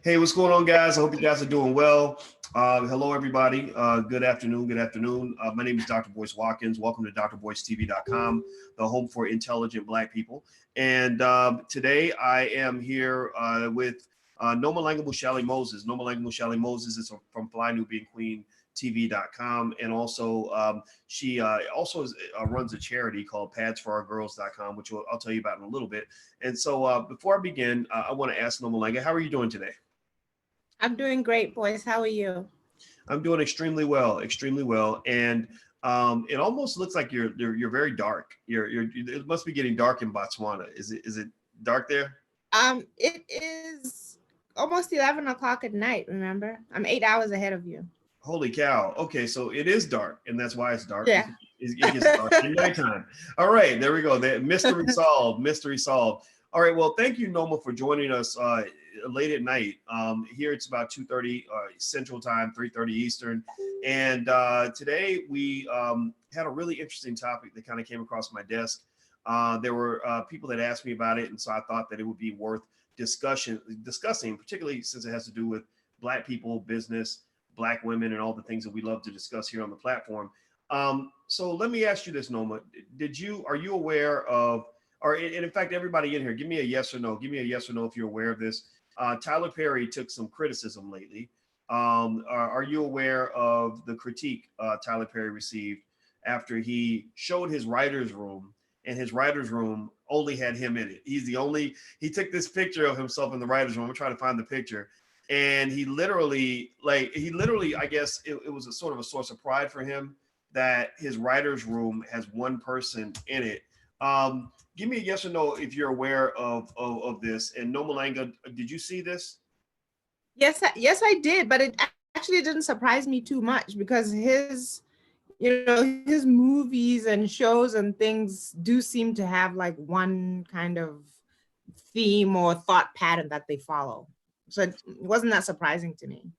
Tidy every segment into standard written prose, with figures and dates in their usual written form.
Hey, what's going on, guys? I hope you guys are doing well. Hello, everybody. Good afternoon. Good afternoon. My name is Dr. Boyce Watkins. Welcome to drboycetv.com, the home for intelligent Black people. And today I am here with Noma Langamushali Moses. Noma Langamushali Moses is from Fly Nubian Queen TV.com, and also she also runs a charity called padsforourgirls.com, which I'll tell you about in a little bit. And so before I begin, I want to ask Noma Langa, how are you doing today? I'm doing great, boys. How are you? I'm doing extremely well, extremely well, and it almost looks like you're very dark. It must be getting dark in Botswana. Is it dark there? It is almost 11 o'clock at night, remember? I'm 8 hours ahead of you. Holy cow! Okay, so it is dark, and that's why it's dark. Yeah. It gets dark in nighttime. All right, there we go. The mystery solved. Mystery solved. All right. Well, thank you, Noma, for joining us late at night. Here it's about 2:30 Central Time, 3:30 Eastern, and today we had a really interesting topic that kind of came across my desk. There were people that asked me about it, and so I thought that it would be worth discussing, particularly since it has to do with Black people, business, Black women, and all the things that we love to discuss here on the platform. So let me ask you this, Noma. Are you aware of, or and in fact, everybody in here, give me a yes or no. Give me a yes or no if you're aware of this. Tyler Perry took some criticism lately. Are you aware of the critique Tyler Perry received after he showed his writer's room, and his writer's room only had him in it? He took this picture of himself in the writer's room. I'm trying to find the picture. And he literally, I guess it was a sort of a source of pride for him that his writer's room has one person in it. Give me a yes or no if you're aware of this. And No Malanga, did you see this? Yes, I did, but it actually didn't surprise me too much because his movies and shows and things do seem to have like one kind of theme or thought pattern that they follow. So it wasn't that surprising to me.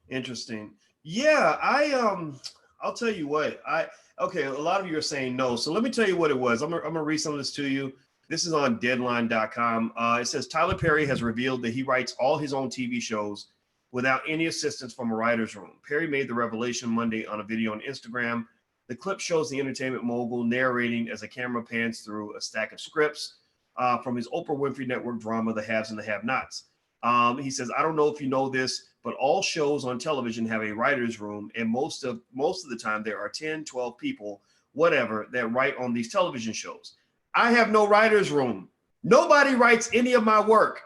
Interesting. Yeah, I'll tell you what. I Okay, a lot of you are saying no. So let me tell you what it was. I'm gonna read some of this to you. This is on deadline.com. It says Tyler Perry has revealed that he writes all his own TV shows without any assistance from a writer's room. Perry made the revelation Monday on a video on Instagram. The clip shows the entertainment mogul narrating as a camera pans through a stack of scripts from his Oprah Winfrey Network drama, The Haves and the Have-Nots. He says, I don't know if you know this, but all shows on television have a writer's room, and most of the time there are 10, 12 people, whatever, that write on these television shows. I have no writer's room. Nobody writes any of my work.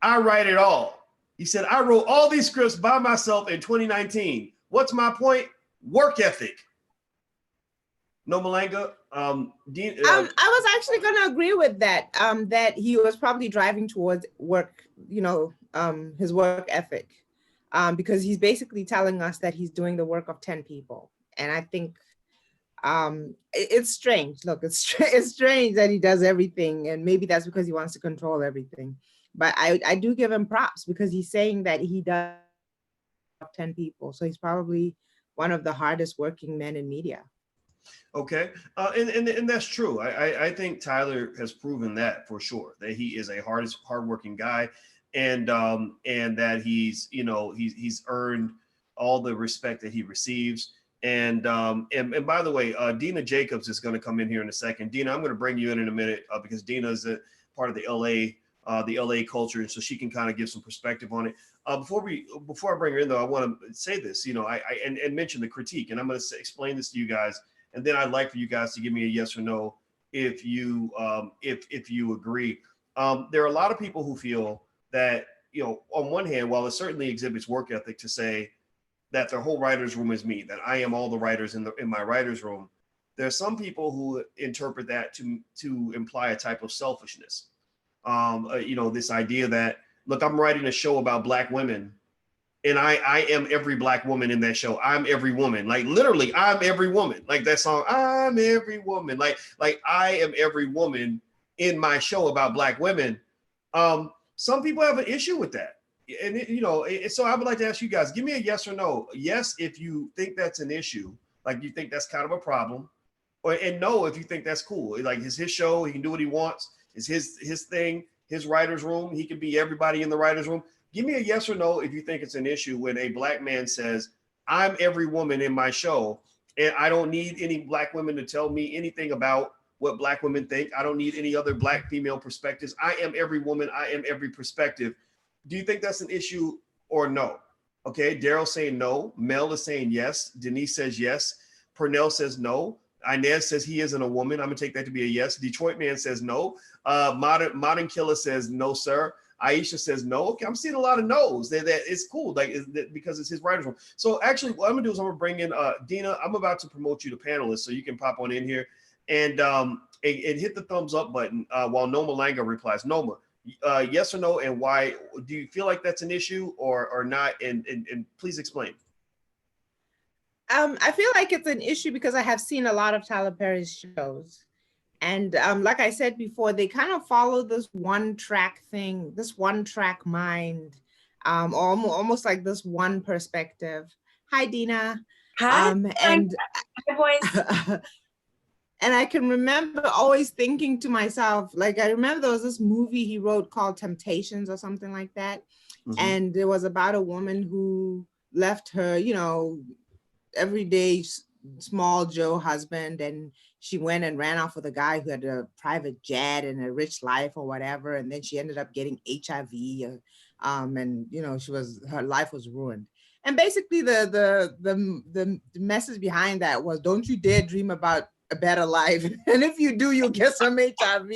I write it all. He said, I wrote all these scripts by myself in 2019. What's my point? Work ethic. No Malanga. I was actually going to agree with that. That he was probably driving towards work, his work ethic, because he's basically telling us that he's doing the work of 10 people, and I think it's strange. Look, it's strange that he does everything, and maybe that's because he wants to control everything. But I do give him props because he's saying that he does the work of 10 people, so he's probably one of the hardest working men in media. Okay, and that's true. I think Tyler has proven that for sure, that he is a hardworking guy, and that he's earned all the respect that he receives. And by the way, Dina Jacobs is going to come in here in a second. Dina, I'm going to bring you in a minute because Dina is a part of the LA culture, and so she can kind of give some perspective on it. Before I bring her in though, I want to say this, and mention the critique, and I'm going to explain this to you guys, and then I'd like for you guys to give me a yes or no if you agree. There are a lot of people who feel that, on one hand, while it certainly exhibits work ethic to say that the whole writer's room is me, that I am all the writers in my writer's room, there are some people who interpret that to imply a type of selfishness. This idea that, look, I'm writing a show about Black women, and I am every Black woman in that show. I'm every woman, like literally, I'm every woman. Like that song, I'm every woman. Like I am every woman in my show about Black women. Some people have an issue with that, and so I would like to ask you guys, give me a yes or no. Yes, if you think that's an issue, like you think that's kind of a problem, and no, if you think that's cool. Like it's his show, he can do what he wants. It's his thing, his writer's room. He can be everybody in the writer's room. Give me a yes or no if you think it's an issue when a black man says, I'm every woman in my show, and I don't need any black women to tell me anything about what black women think. I don't need any other black female perspectives. I am every woman. I am every perspective. Do you think that's an issue or no? Okay, Daryl saying no. Mel is saying yes. Denise says yes. Purnell says no. Inez says he isn't a woman. I'm gonna take that to be a yes. Detroit Man says no. Modern Killer says no, sir. Aisha says no. Okay, I'm seeing a lot of no's. That it's cool, like because it's his writer's room. So actually, what I'm gonna do is I'm gonna bring in Dina. I'm about to promote you to panelist, so you can pop on in here and hit the thumbs up button while Noma Langa replies. Noma, yes or no, and why? Do you feel like that's an issue or not? And please explain. I feel like it's an issue because I have seen a lot of Tyler Perry's shows. And like I said before, they kind of follow this one track thing, this one track mind, almost like this one perspective. Hi, Dina. Hi. And Hi, Boyce. and I can remember always thinking to myself, like, I remember there was this movie he wrote called Temptations or something like that. Mm-hmm. And it was about a woman who left her, everyday small Joe husband, and she went and ran off with a guy who had a private jet and a rich life or whatever, and then she ended up getting HIV, and her life was ruined. And basically the message behind that was, don't you dare dream about a better life, and if you do, you'll get some HIV.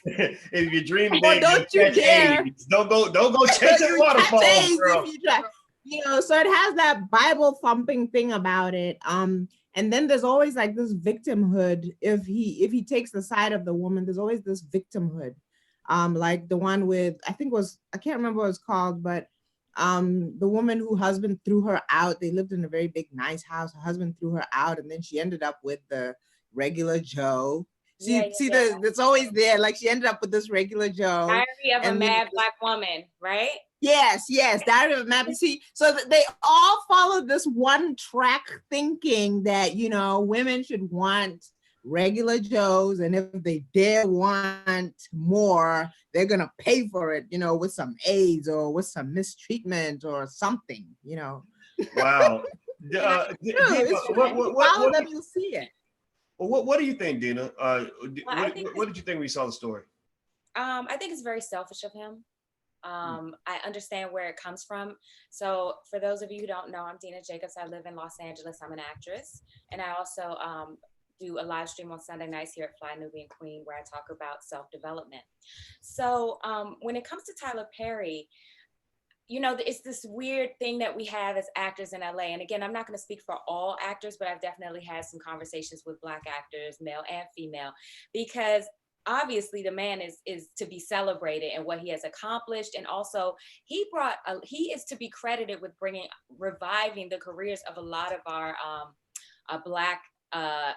If you dream big, don't you dare AIDS. Don't go chasing waterfalls, girl. So it has that Bible thumping thing about it. And then there's always like this victimhood. If he takes the side of the woman, there's always this victimhood. Like the one with, I can't remember what it's called, but the woman whose husband threw her out. They lived in a very big, nice house. Her husband threw her out, and then she ended up with the regular Joe. It's always there. Like she ended up with this regular Joe. Diary of a Mad Black Woman, right? Yes, Diary of a Mad. See, so they all follow this one track thinking that, women should want regular Joes, and if they dare want more, they're gonna pay for it, with some AIDS or with some mistreatment or something, Wow. Follow them, you'll see it. Well, what do you think, Dina? What did you think when you saw the story? I think it's very selfish of him. I understand where it comes from. So for those of you who don't know, I'm Dina Jacobs. I live in Los Angeles. I'm an actress. And I also do a live stream on Sunday nights here at Fly Nubian Queen, where I talk about self-development. So when it comes to Tyler Perry, it's this weird thing that we have as actors in LA. And again, I'm not going to speak for all actors, but I've definitely had some conversations with Black actors, male and female, because obviously the man is to be celebrated and what he has accomplished. And also he is to be credited with reviving the careers of a lot of our Black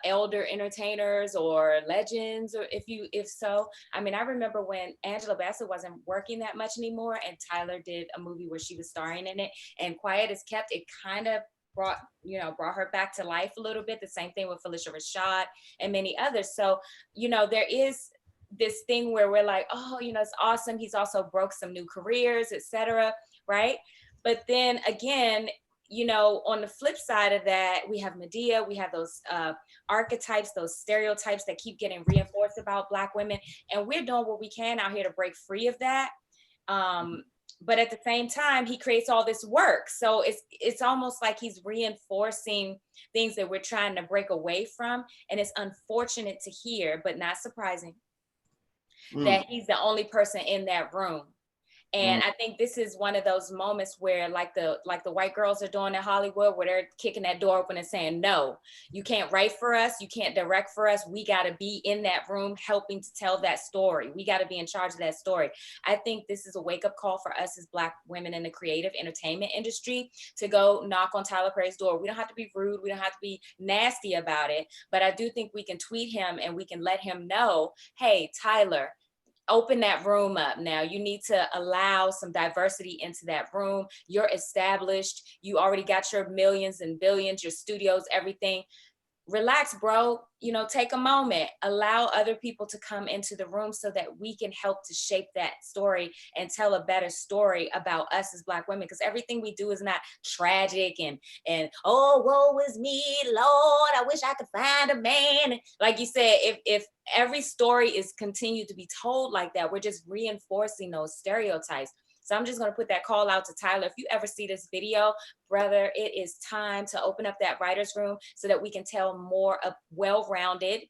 elder entertainers or legends, or if so. I mean, I remember when Angela Bassett wasn't working that much anymore, and Tyler did a movie where she was starring in it, and Quiet as Kept, it kind of brought her back to life a little bit. The same thing with Felicia Rashad and many others. So, there is this thing where we're like, oh, it's awesome. He's also broke some new careers, etc. Right? But then again, on the flip side of that, we have Medea, we have those archetypes, those stereotypes that keep getting reinforced about Black women. And we're doing what we can out here to break free of that. But at the same time, he creates all this work. So it's almost like he's reinforcing things that we're trying to break away from. And it's unfortunate to hear, but not surprising, that he's the only person in that room. And I think this is one of those moments where like the white girls are doing in Hollywood, where they're kicking that door open and saying, no, you can't write for us. You can't direct for us. We got to be in that room helping to tell that story. We got to be in charge of that story. I think this is a wake up call for us as Black women in the creative entertainment industry to go knock on Tyler Perry's door. We don't have to be rude. We don't have to be nasty about it. But I do think we can tweet him and we can let him know, hey, Tyler, open that room up now. You need to allow some diversity into that room. You're established. You already got your millions and billions, your studios, everything. relax, bro. You know, take a moment, allow other people to come into the room so that we can help to shape that story and tell a better story about us as Black women. Because everything we do is not tragic and oh, woe is me, Lord, I wish I could find a man. Like you said, if every story is continued to be told like that, we're just reinforcing those stereotypes. So I'm just going to put that call out to Tyler. If you ever see this video, brother, it is time to open up that writer's room so that we can tell more of well-rounded,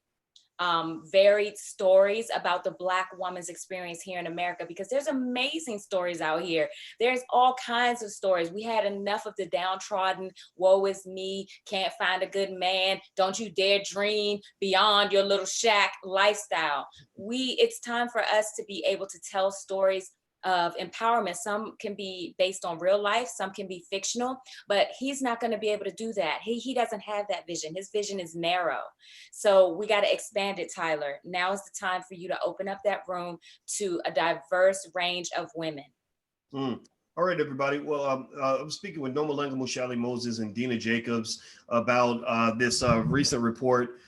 varied stories about the Black woman's experience here in America, because there's amazing stories out here. There's all kinds of stories. We had enough of the downtrodden, woe is me, can't find a good man, don't you dare dream beyond your little shack lifestyle. It's time for us to be able to tell stories of empowerment. Some can be based on real life, some can be fictional, but he's not going to be able to do that. He doesn't have that vision. His vision is narrow. So we got to expand it, Tyler. Now is the time for you to open up that room to a diverse range of women. All right, everybody. Well, I'm speaking with Nomalenga Mushali Moses and Dina Jacobs about this recent report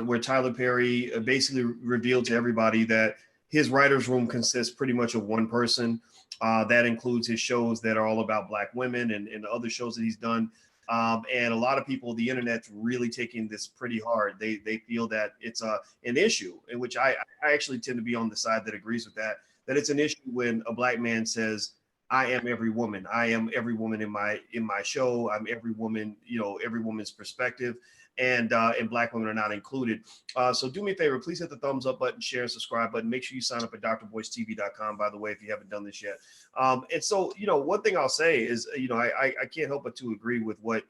where Tyler Perry basically revealed to everybody that his writer's room consists pretty much of one person. That includes his shows that are all about Black women and other shows that he's done. And a lot of people, the internet's really taking this pretty hard. They feel that it's an issue, in which I actually tend to be on the side that agrees with that it's an issue when a Black man says, I am every woman. I am every woman in my show. I'm every woman, every woman's perspective. And Black women are not included. So do me a favor, please hit the thumbs up button, share, and subscribe button. Make sure you sign up at drboycetv.com, by the way, if you haven't done this yet. And so, one thing I'll say is, I can't help but to agree with what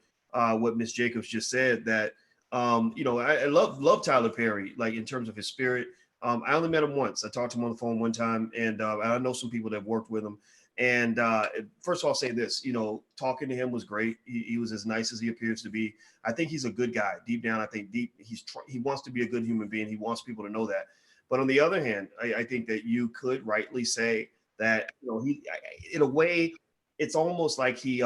Ms. Jacobs just said, that, I love Tyler Perry, like in terms of his spirit. I only met him once. I talked to him on the phone one time, and I know some people that have worked with him. And first of all, I'll say this, talking to him was great. He was as nice as he appears to be. I think he's a good guy. Deep down, I think he wants to be a good human being. He wants people to know that. But on the other hand, I think that you could rightly say that, he, in a way, it's almost like he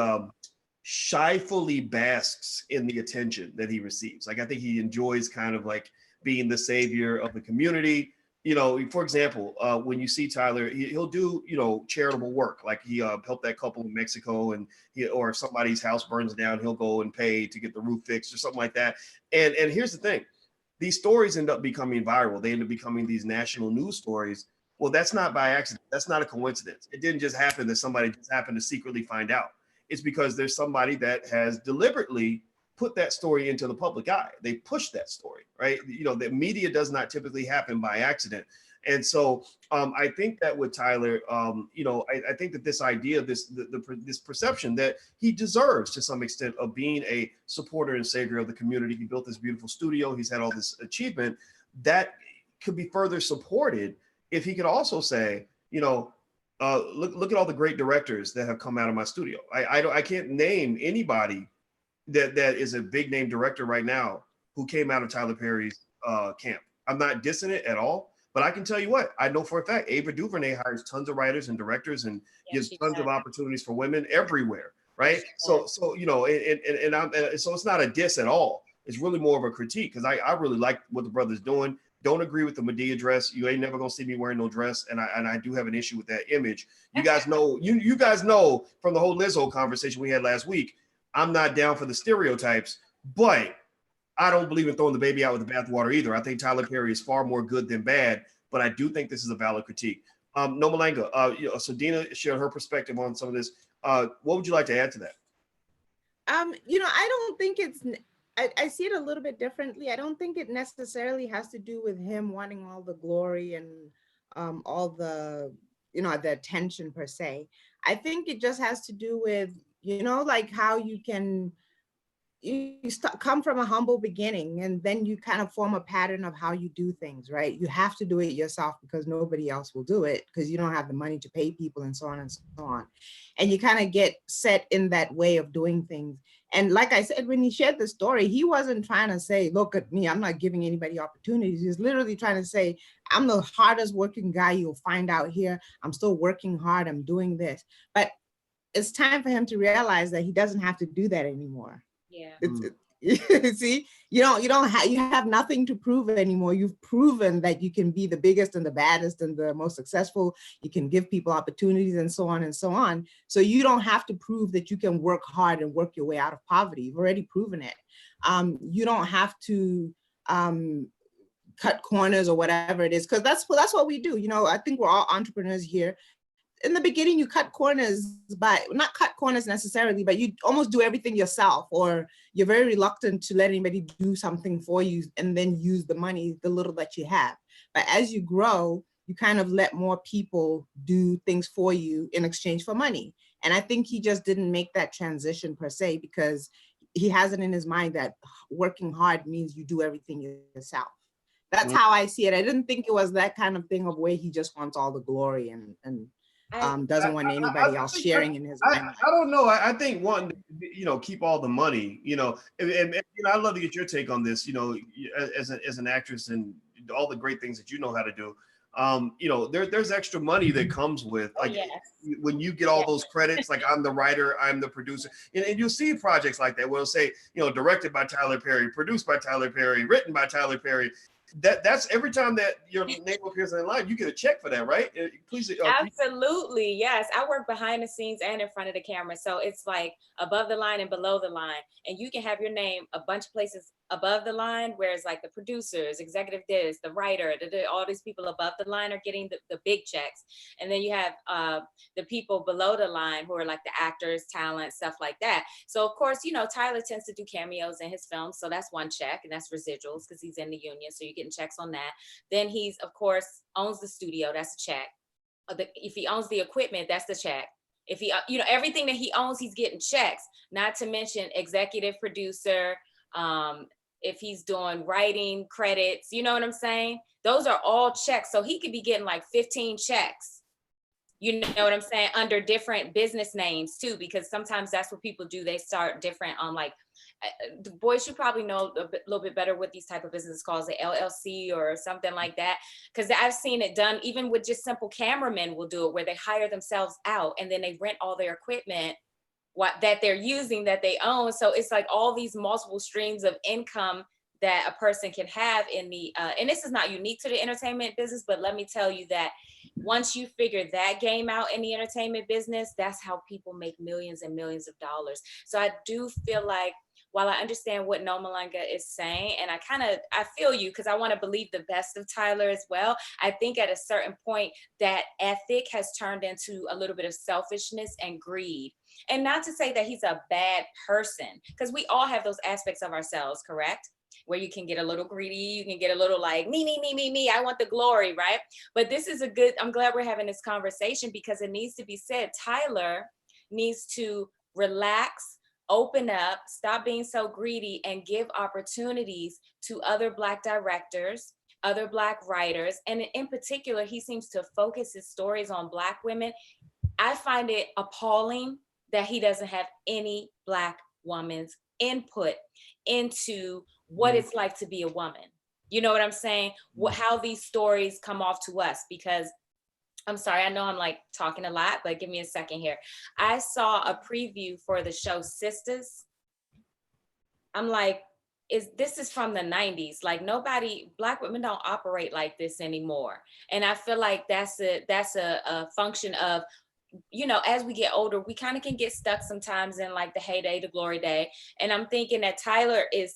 shyfully basks in the attention that he receives. Like, I think he enjoys kind of like being the savior of the community. For example, when you see Tyler, he'll do, charitable work. Like he helped that couple in Mexico, or if somebody's house burns down, he'll go and pay to get the roof fixed or something like that. And here's the thing. These stories end up becoming viral. They end up becoming these national news stories. Well, that's not by accident. That's not a coincidence. It didn't just happen that somebody just happened to secretly find out. It's because there's somebody that has deliberately put that story into the public eye. They push that story, right? The media does not typically happen by accident. And so I think that with Tyler, I think that this idea, this perception that he deserves to some extent of being a supporter and savior of the community. He built this beautiful studio. He's had all this achievement that could be further supported if he could also say, look at all the great directors that have come out of my studio. I can't name anybody that is a big name director right now who came out of Tyler Perry's camp. I'm not dissing it at all, but I can tell you what, I know for a fact, Ava DuVernay hires tons of writers and directors and gives tons of opportunities for women everywhere, right? So so it's not a diss at all. It's really more of a critique, because I really like what the brother's doing. Don't agree with the Madea dress. You ain't never gonna see me wearing no dress, and I do have an issue with that image. You guys know, you guys know from the whole Lizzo conversation we had last week, I'm not down for the stereotypes, but I don't believe in throwing the baby out with the bathwater either. I think Tyler Perry is far more good than bad, but I do think this is a valid critique. Nomalenga, so Dina shared her perspective on some of this. What would you like to add to that? I don't think I see it a little bit differently. I don't think it necessarily has to do with him wanting all the glory and all the, the attention per se. I think it just has to do with, like how you can come from a humble beginning, and then you kind of form a pattern of how you do things, right? You have to do it yourself because nobody else will do it, because you don't have the money to pay people and so on and so on. And you kind of get set in that way of doing things. And like I said, when he shared the story, he wasn't trying to say, look at me, I'm not giving anybody opportunities. He's literally trying to say, I'm the hardest working guy you'll find out here. I'm still working hard. I'm doing this. But it's time for him to realize that he doesn't have to do that anymore. Yeah. See, you have nothing to prove anymore. You've proven that you can be the biggest and the baddest and the most successful. You can give people opportunities and so on and so on. So you don't have to prove that you can work hard and work your way out of poverty. You've already proven it. You don't have to cut corners or whatever it is, because that's what we do. I think we're all entrepreneurs here. In the beginning, you cut corners, by not cut corners necessarily, but you almost do everything yourself, or you're very reluctant to let anybody do something for you and then use the money, the little that you have. But as you grow, you kind of let more people do things for you in exchange for money. And I think he just didn't make that transition per se, because he has it in his mind that working hard means you do everything yourself. That's how I see it. I didn't think it was that kind of thing of where he just wants all the glory and doesn't want anybody else sharing in his limelight. I don't know. I think wanting to, keep all the money, and I'd love to get your take on this, as an actress and all the great things that you know how to do. There's extra money that comes with, like, when you get all those credits, like I'm the writer, I'm the producer, and you'll see projects like that where it'll say, directed by Tyler Perry, produced by Tyler Perry, written by Tyler Perry. That's every time that your name appears in line, you get a check for that, right? Please. Absolutely, yes. I work behind the scenes and in front of the camera, so it's like above the line and below the line, and you can have your name a bunch of places above the line, whereas like the producers, executive this, the writer, all these people above the line are getting the big checks, and then you have the people below the line who are like the actors, talent, stuff like that. So of course, Tyler tends to do cameos in his films, so that's one check, and that's residuals because he's in the union, so you getting checks on that. Then he's, of course, owns the studio, that's a check. If he owns the equipment, that's the check. If he, everything that he owns, he's getting checks, not to mention executive producer, if he's doing writing credits, you know what I'm saying? Those are all checks. So he could be getting like 15 checks, you know what I'm saying, under different business names too, because sometimes that's what people do. They start different on like, Boyce, you probably know a little bit better what these type of businesses called, the LLC or something like that. Because I've seen it done even with just simple cameramen will do it, where they hire themselves out and then they rent all their equipment that they're using, that they own. So it's like all these multiple streams of income that a person can have in the, and this is not unique to the entertainment business, but let me tell you that once you figure that game out in the entertainment business, that's how people make millions and millions of dollars. So I do feel like, while I understand what Nomalanga is saying, and I feel you, because I want to believe the best of Tyler as well, I think at a certain point that ethic has turned into a little bit of selfishness and greed. And not to say that he's a bad person, because we all have those aspects of ourselves, correct? Where you can get a little greedy, you can get a little like me, I want the glory, right? But this is I'm glad we're having this conversation, because it needs to be said. Tyler needs to relax, open up, stop being so greedy, and give opportunities to other Black directors, other Black writers. And in particular, he seems to focus his stories on Black women. I find it appalling that he doesn't have any Black woman's input into what it's like to be a woman. You know what I'm saying? How these stories come off to us, because I'm sorry, I know I'm like talking a lot, but give me a second here. I saw a preview for the show Sistas. I'm like, this is from the 90s. Like Black women don't operate like this anymore. And I feel like that's a function of, as we get older, we kind of can get stuck sometimes in like the heyday, the glory day. And I'm thinking that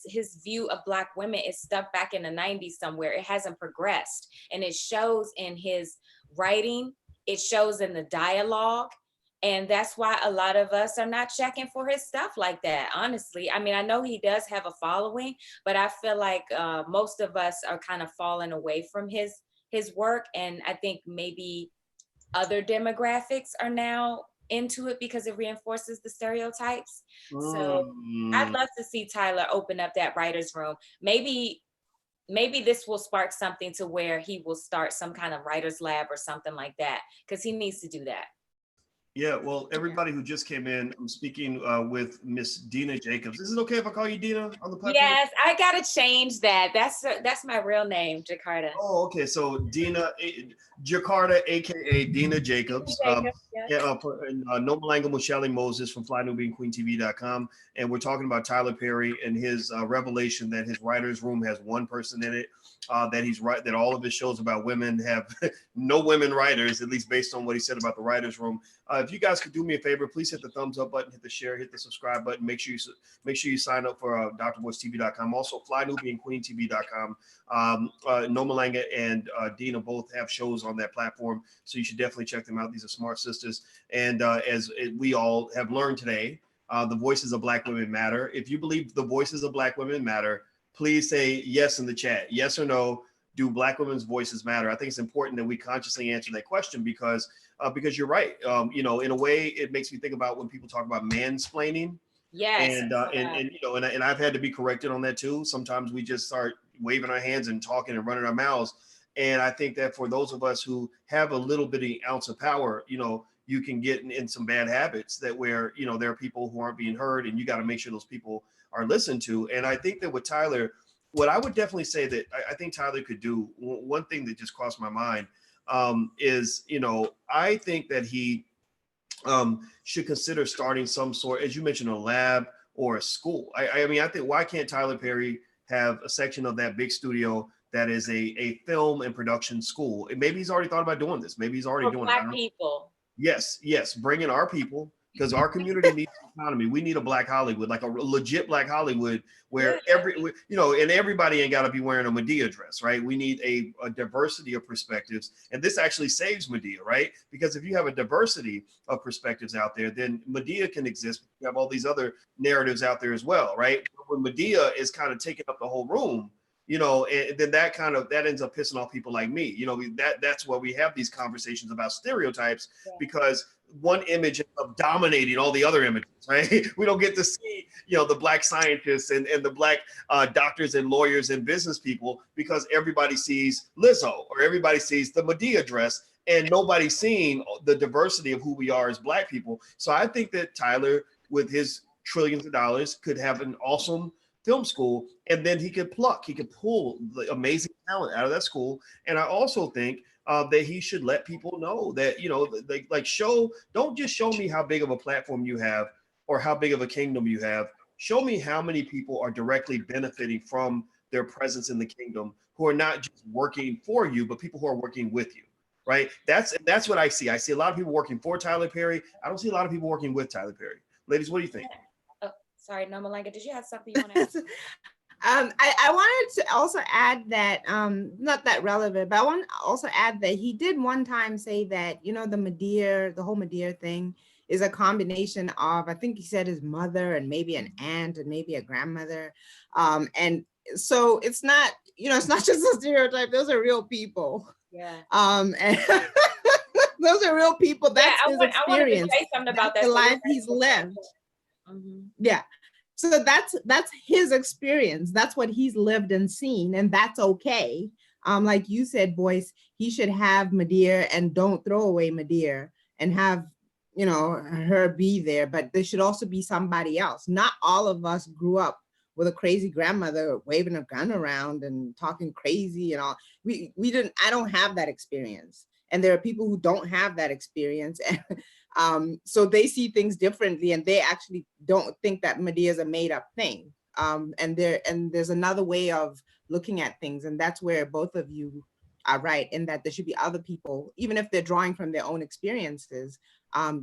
his view of Black women is stuck back in the 90s somewhere. It hasn't progressed. And it shows in his writing, it shows in the dialogue. And that's why a lot of us are not checking for his stuff like that, honestly. I mean, I know he does have a following, but I feel like most of us are kind of falling away from his work. And I think maybe other demographics are now into it because it reinforces the stereotypes. So I'd love to see Tyler open up that writer's room. Maybe this will spark something to where he will start some kind of writer's lab or something like that, because he needs to do that. Yeah, well, everybody who just came in, I'm speaking with Miss Dina Jacobs. Is it okay if I call you Dina on the platform? Yes, I gotta change that. That's my real name, Jakarta. Oh, okay. So Dina Jakarta, aka Dina Jacobs. Jacob, yeah. Yeah, No Malanga Mushali Moses from FlyNewBeingQueenTV.com. And we're talking about Tyler Perry and his revelation that his writer's room has one person in it. That all of his shows about women have no women writers, at least based on what he said about the writer's room. If you guys could do me a favor, please hit the thumbs up button, hit the share, hit the subscribe button. Make sure you sign up for drboycetv.com. Also, FlyNewBeingQueenTV.com. No Malanga and Dina both have shows on that platform, so you should definitely check them out. These are smart sisters, and as we all have learned today, the voices of Black women matter. If you believe the voices of Black women matter, please say yes in the chat. Yes or no, do Black women's voices matter? I think it's important that we consciously answer that question because you're right. In a way, it makes me think about when people talk about mansplaining. Yes. And I've had to be corrected on that too. Sometimes we just start waving our hands and talking and running our mouths. And I think that for those of us who have a little bitty ounce of power, you can get in some bad habits that where, there are people who aren't being heard, and you got to make sure those people are listened to. And I think that with Tyler, what I would definitely say that I think Tyler could do, one thing that just crossed my mind is, I think that he should consider starting some sort, as you mentioned, a lab or a school. I mean, I think, why can't Tyler Perry have a section of that big studio that is a film and production school? And maybe he's already thought about doing this. Maybe he's already doing Black it. people. Yes, bring in our people, because our community needs an economy. We need a Black Hollywood, like a legit Black Hollywood, where and everybody ain't got to be wearing a Madeira dress, right? We need a diversity of perspectives, and this actually saves Madeira, right? Because if you have a diversity of perspectives out there, then Madeira can exist. You have all these other narratives out there as well, right? When Madeira is kind of taking up the whole room, and then that ends up pissing off people like me. That's where we have these conversations about stereotypes, because one image of dominating all the other images, right? We don't get to see, the Black scientists and the Black doctors and lawyers and business people, because everybody sees Lizzo or everybody sees the Madea dress, and nobody's seeing the diversity of who we are as Black people. So I think that Tyler, with his trillions of dollars, could have an awesome film school, and then he could pull the amazing talent out of that school. And I also think that he should let people know that, don't just show me how big of a platform you have or how big of a kingdom you have. Show me how many people are directly benefiting from their presence in the kingdom, who are not just working for you, but people who are working with you, right? That's what I see. I see a lot of people working for Tyler Perry. I don't see a lot of people working with Tyler Perry. Ladies, what do you think? Sorry, No Malanga, did you have something you want to ask? I wanted to also add that, not that relevant, but I want to also add that he did one time say that, the whole Madeira thing is a combination of, I think he said his mother and maybe an aunt and maybe a grandmother. And so it's not, it's not just a stereotype, those are real people. Yeah. And those are real people. That's his experience. I wanted to say something about that. The life he's lived. Mm-hmm. Yeah. So that's his experience. That's what he's lived and seen, and that's okay. Like you said, Boyce, he should have Madeira, and don't throw away Madeira, and have her be there. But there should also be somebody else. Not all of us grew up with a crazy grandmother waving a gun around and talking crazy and all. We didn't. I don't have that experience, and there are people who don't have that experience. So they see things differently, and they actually don't think that Medea is a made up thing. And there's another way of looking at things. And that's where both of you are right, in that there should be other people, even if they're drawing from their own experiences,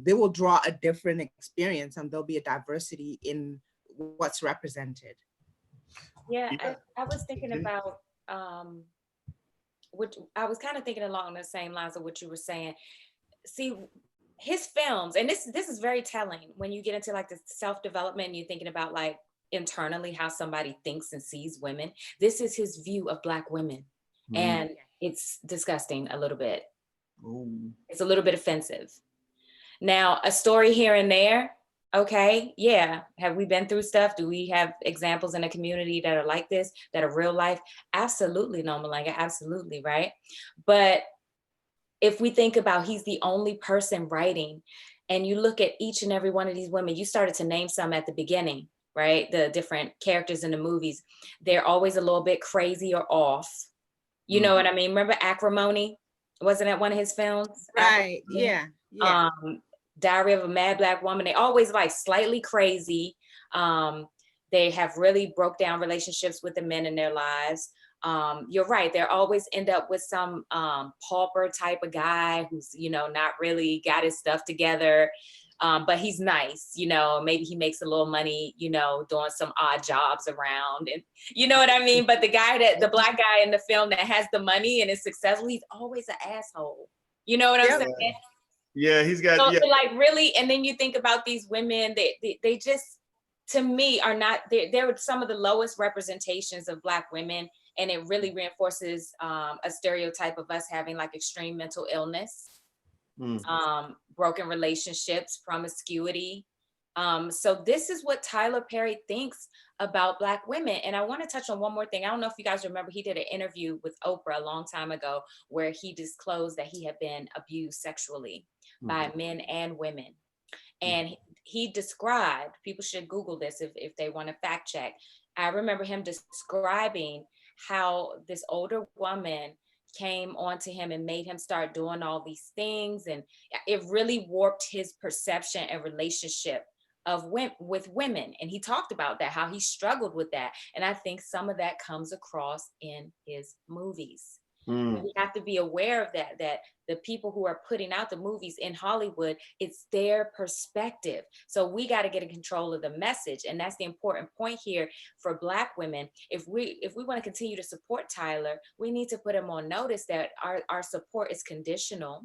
they will draw a different experience, and there'll be a diversity in what's represented. Yeah, I was thinking about, which I was kind of thinking along the same lines of what you were saying. See, his films, and this is very telling when you get into like the self-development and you're thinking about like internally how somebody thinks and sees women. This is his view of Black women. Mm. And it's disgusting a little bit. Ooh. It's a little bit offensive. Now, a story here and there, okay, yeah. Have we been through stuff? Do we have examples in the community that are like this, that are real life? Absolutely, No Malanga, absolutely, right? But if we think about, he's the only person writing, and you look at each and every one of these women, you started to name some at the beginning, right? The different characters in the movies, they're always a little bit crazy or off. You know what I mean? Remember Acrimony? Wasn't that one of his films? Right. Acrimony? Yeah. Diary of a Mad Black Woman. They always like slightly crazy. They have really broke down relationships with the men in their lives. You're right. They always end up with some pauper type of guy who's, you know, not really got his stuff together. But he's nice, you know, maybe he makes a little money, you know, doing some odd jobs around, and you know what I mean? But the black guy in the film that has the money and is successful, he's always an asshole. You know what I'm saying? Yeah, he's got, so like really, and then you think about these women, they just, to me, are not, they're some of the lowest representations of Black women. And it really reinforces a stereotype of us having like extreme mental illness. Broken relationships, promiscuity. So this is what Tyler Perry thinks about Black women. And I want to touch on one more thing. I don't know if you guys remember, he did an interview with Oprah a long time ago where he disclosed that he had been abused sexually by men and women. And he described, people should Google this if they want to fact check. I remember him describing how this older woman came onto him and made him start doing all these things. And it really warped his perception and relationship with women. And he talked about that, how he struggled with that. And I think some of that comes across in his movies. We have to be aware of that the people who are putting out the movies in Hollywood, it's their perspective. So we got to get in control of the message. And that's the important point here for Black women. If we want to continue to support Tyler, we need to put him on notice that our support is conditional.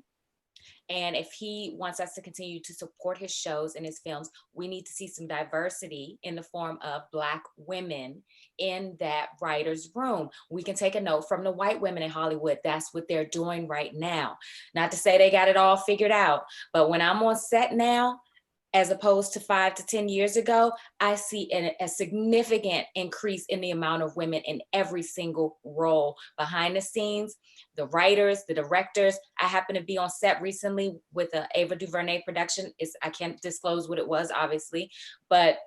And if he wants us to continue to support his shows and his films, we need to see some diversity in the form of Black women in that writer's room. We can take a note from the white women in Hollywood. That's what they're doing right now. Not to say they got it all figured out, but when I'm on set now, as opposed to 5 to 10 years ago, I see a significant increase in the amount of women in every single role behind the scenes, the writers, the directors. I happened to be on set recently with a Ava DuVernay production. I can't disclose what it was, obviously, but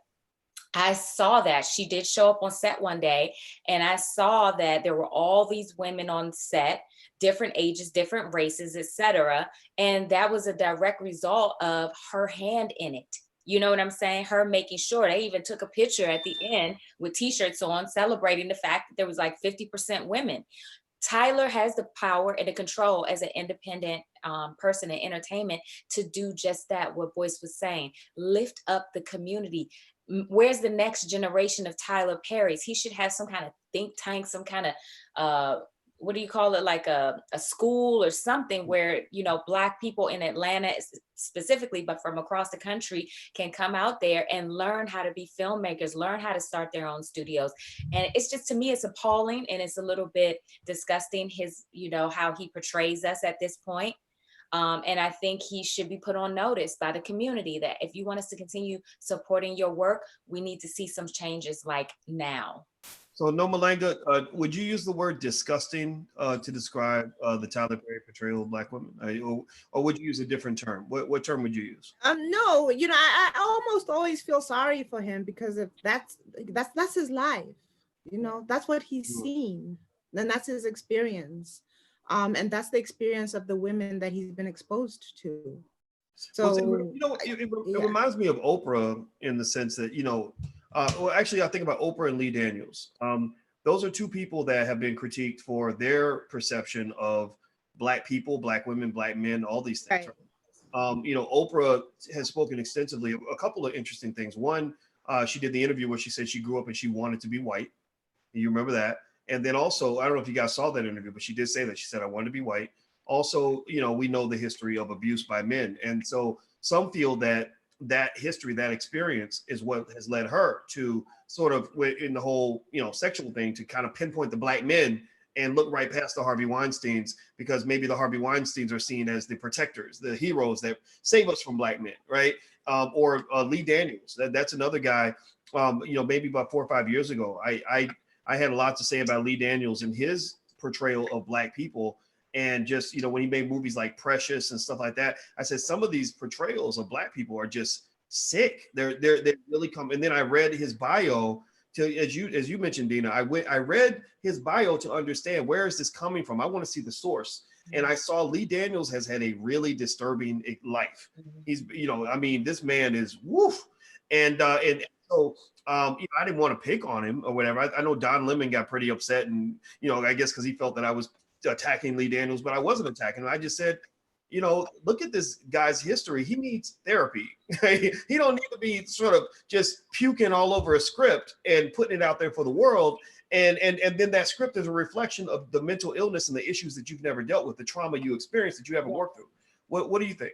I saw that she did show up on set one day, and I saw that there were all these women on set, different ages, different races, etc. And that was a direct result of her hand in it. You know what I'm saying? Her making sure. They even took a picture at the end with t-shirts on, celebrating the fact that there was like 50% women. Tyler has the power and the control as an independent person in entertainment to do just that, what Boyce was saying, lift up the community. Where's the next generation of Tyler Perry's? He should have some kind of think tank, some kind of, what do you call it? Like a school or something where, you know, Black people in Atlanta specifically, but from across the country can come out there and learn how to be filmmakers, learn how to start their own studios. And it's just, to me, it's appalling. And it's a little bit disgusting, his, you know, how he portrays us at this point. And I think he should be put on notice by the community that if you want us to continue supporting your work, we need to see some changes like now. So No Malanga, would you use the word disgusting to describe the Tyler Perry portrayal of Black women? Or would you use a different term? What term would you use? No, you know, I almost always feel sorry for him because if that's his life, you know, that's what he's seen, and that's his experience. And that's the experience of the women that he's been exposed to. So, it reminds me of Oprah in the sense that, you know, well, actually, I think about Oprah and Lee Daniels. Those are two people that have been critiqued for their perception of Black people, Black women, Black men, all these things. Right. You know, Oprah has spoken extensively a couple of interesting things. One, she did the interview where she said she grew up and she wanted to be white. You remember that? And then also, I don't know if you guys saw that interview, but she did say that. She said, I wanted to be white. Also, you know, we know the history of abuse by men. And so some feel that history, that experience is what has led her to sort of, in the whole, you know, sexual thing, to kind of pinpoint the Black men and look right past the Harvey Weinsteins, because maybe the Harvey Weinsteins are seen as the protectors, the heroes that save us from Black men, right? Or Lee Daniels, that's another guy, you know, maybe about 4 or 5 years ago, I had a lot to say about Lee Daniels and his portrayal of Black people. and just, you know, when he made movies like Precious and stuff like that, I said some of these portrayals of Black people are just sick. They're really come. And then I read his bio. As you mentioned, Dina, I read his bio to understand where is this coming from. I want to see the source. And I saw Lee Daniels has had a really disturbing life. He's, you know, I mean, this man is woof. And so you know, I didn't want to pick on him or whatever. I know Don Lemon got pretty upset, and you know, I guess because he felt that I was attacking Lee Daniels, but I wasn't attacking him. I just said, you know, look at this guy's history. He needs therapy. He don't need to be sort of just puking all over a script and putting it out there for the world. And then that script is a reflection of the mental illness and the issues that you've never dealt with, the trauma you experienced that you haven't worked through. What do you think?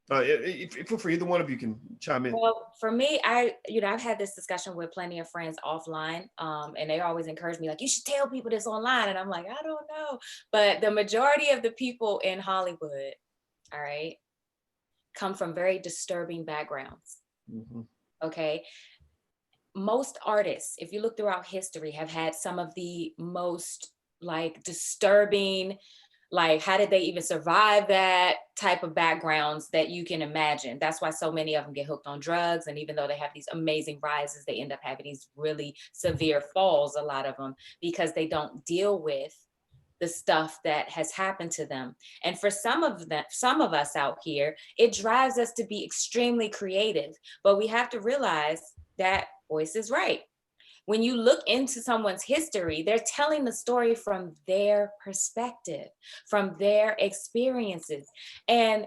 For either one of you can chime in. Well, for me, I've had this discussion with plenty of friends offline, and they always encourage me, like, you should tell people this online. And I'm like, I don't know. But the majority of the people in Hollywood, all right, come from very disturbing backgrounds. Okay. Most artists, if you look throughout history, have had some of the most like disturbing, like, how did they even survive that type of backgrounds that you can imagine? That's why so many of them get hooked on drugs. And even though they have these amazing rises, they end up having these really severe falls, a lot of them, because they don't deal with the stuff that has happened to them. And for some of us out here, it drives us to be extremely creative. But we have to realize that Boyce is right. When you look into someone's history, they're telling the story from their perspective, from their experiences. And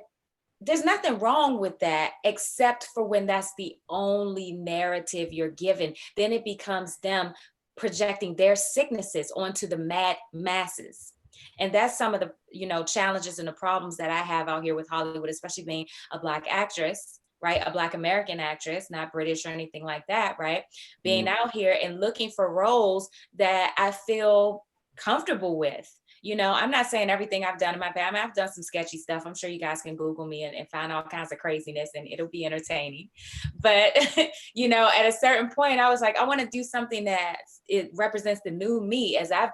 there's nothing wrong with that, except for when that's the only narrative you're given. Then it becomes them projecting their sicknesses onto the masses. And that's some of the, you know, challenges and the problems that I have out here with Hollywood, especially being a Black actress, right? A Black American actress, not British or anything like that, right? Being out here and looking for roles that I feel comfortable with. You know, I'm not saying everything I've done in my past. I mean, I've done some sketchy stuff. I'm sure you guys can Google me and find all kinds of craziness, and it'll be entertaining. But, you know, at a certain point, I was like, I want to do something that it represents the new me as I've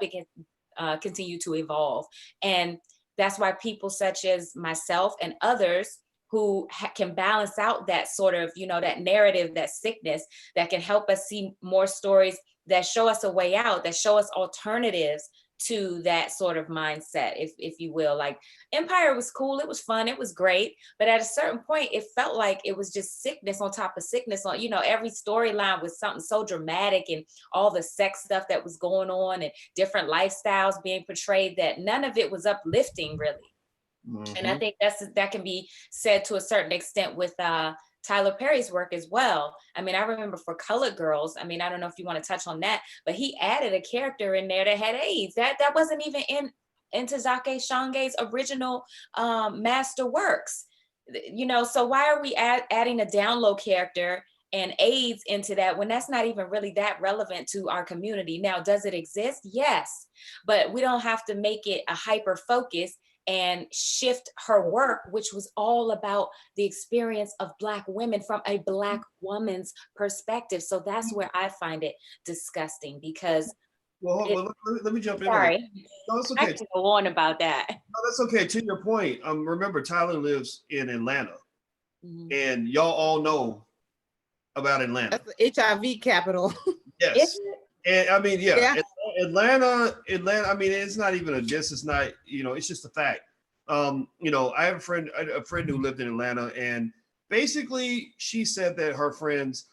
continue to evolve. And that's why people such as myself and others who can balance out that sort of, you know, that narrative, that sickness, that can help us see more stories that show us a way out, that show us alternatives to that sort of mindset, if you will. Like Empire was cool, it was fun, it was great, but at a certain point it felt like it was just sickness on top of sickness. On, you know, every storyline was something so dramatic, and all the sex stuff that was going on and different lifestyles being portrayed, that none of it was uplifting really. And I think that can be said to a certain extent with Tyler Perry's work as well. I mean, I remember for Colored Girls, I mean, I don't know if you want to touch on that, but he added a character in there that had AIDS. That wasn't even in Tazake Shange's original master works. You know, so why are we adding a down low character and AIDS into that when that's not even really that relevant to our community? Now, does it exist? Yes, but we don't have to make it a hyper focus and shift her work, which was all about the experience of Black women from a Black woman's perspective. So that's where I find it disgusting, because let me jump in. Sorry, no, it's okay. I can go on about that. No, that's okay. To your point, remember Tyler lives in Atlanta, and y'all all know about Atlanta. That's the HIV capital. Yes. And I mean, yeah. Atlanta, I mean, it's not even a diss. It's not, you know, it's just a fact. You know, I have a friend who lived in Atlanta, and basically she said that her friends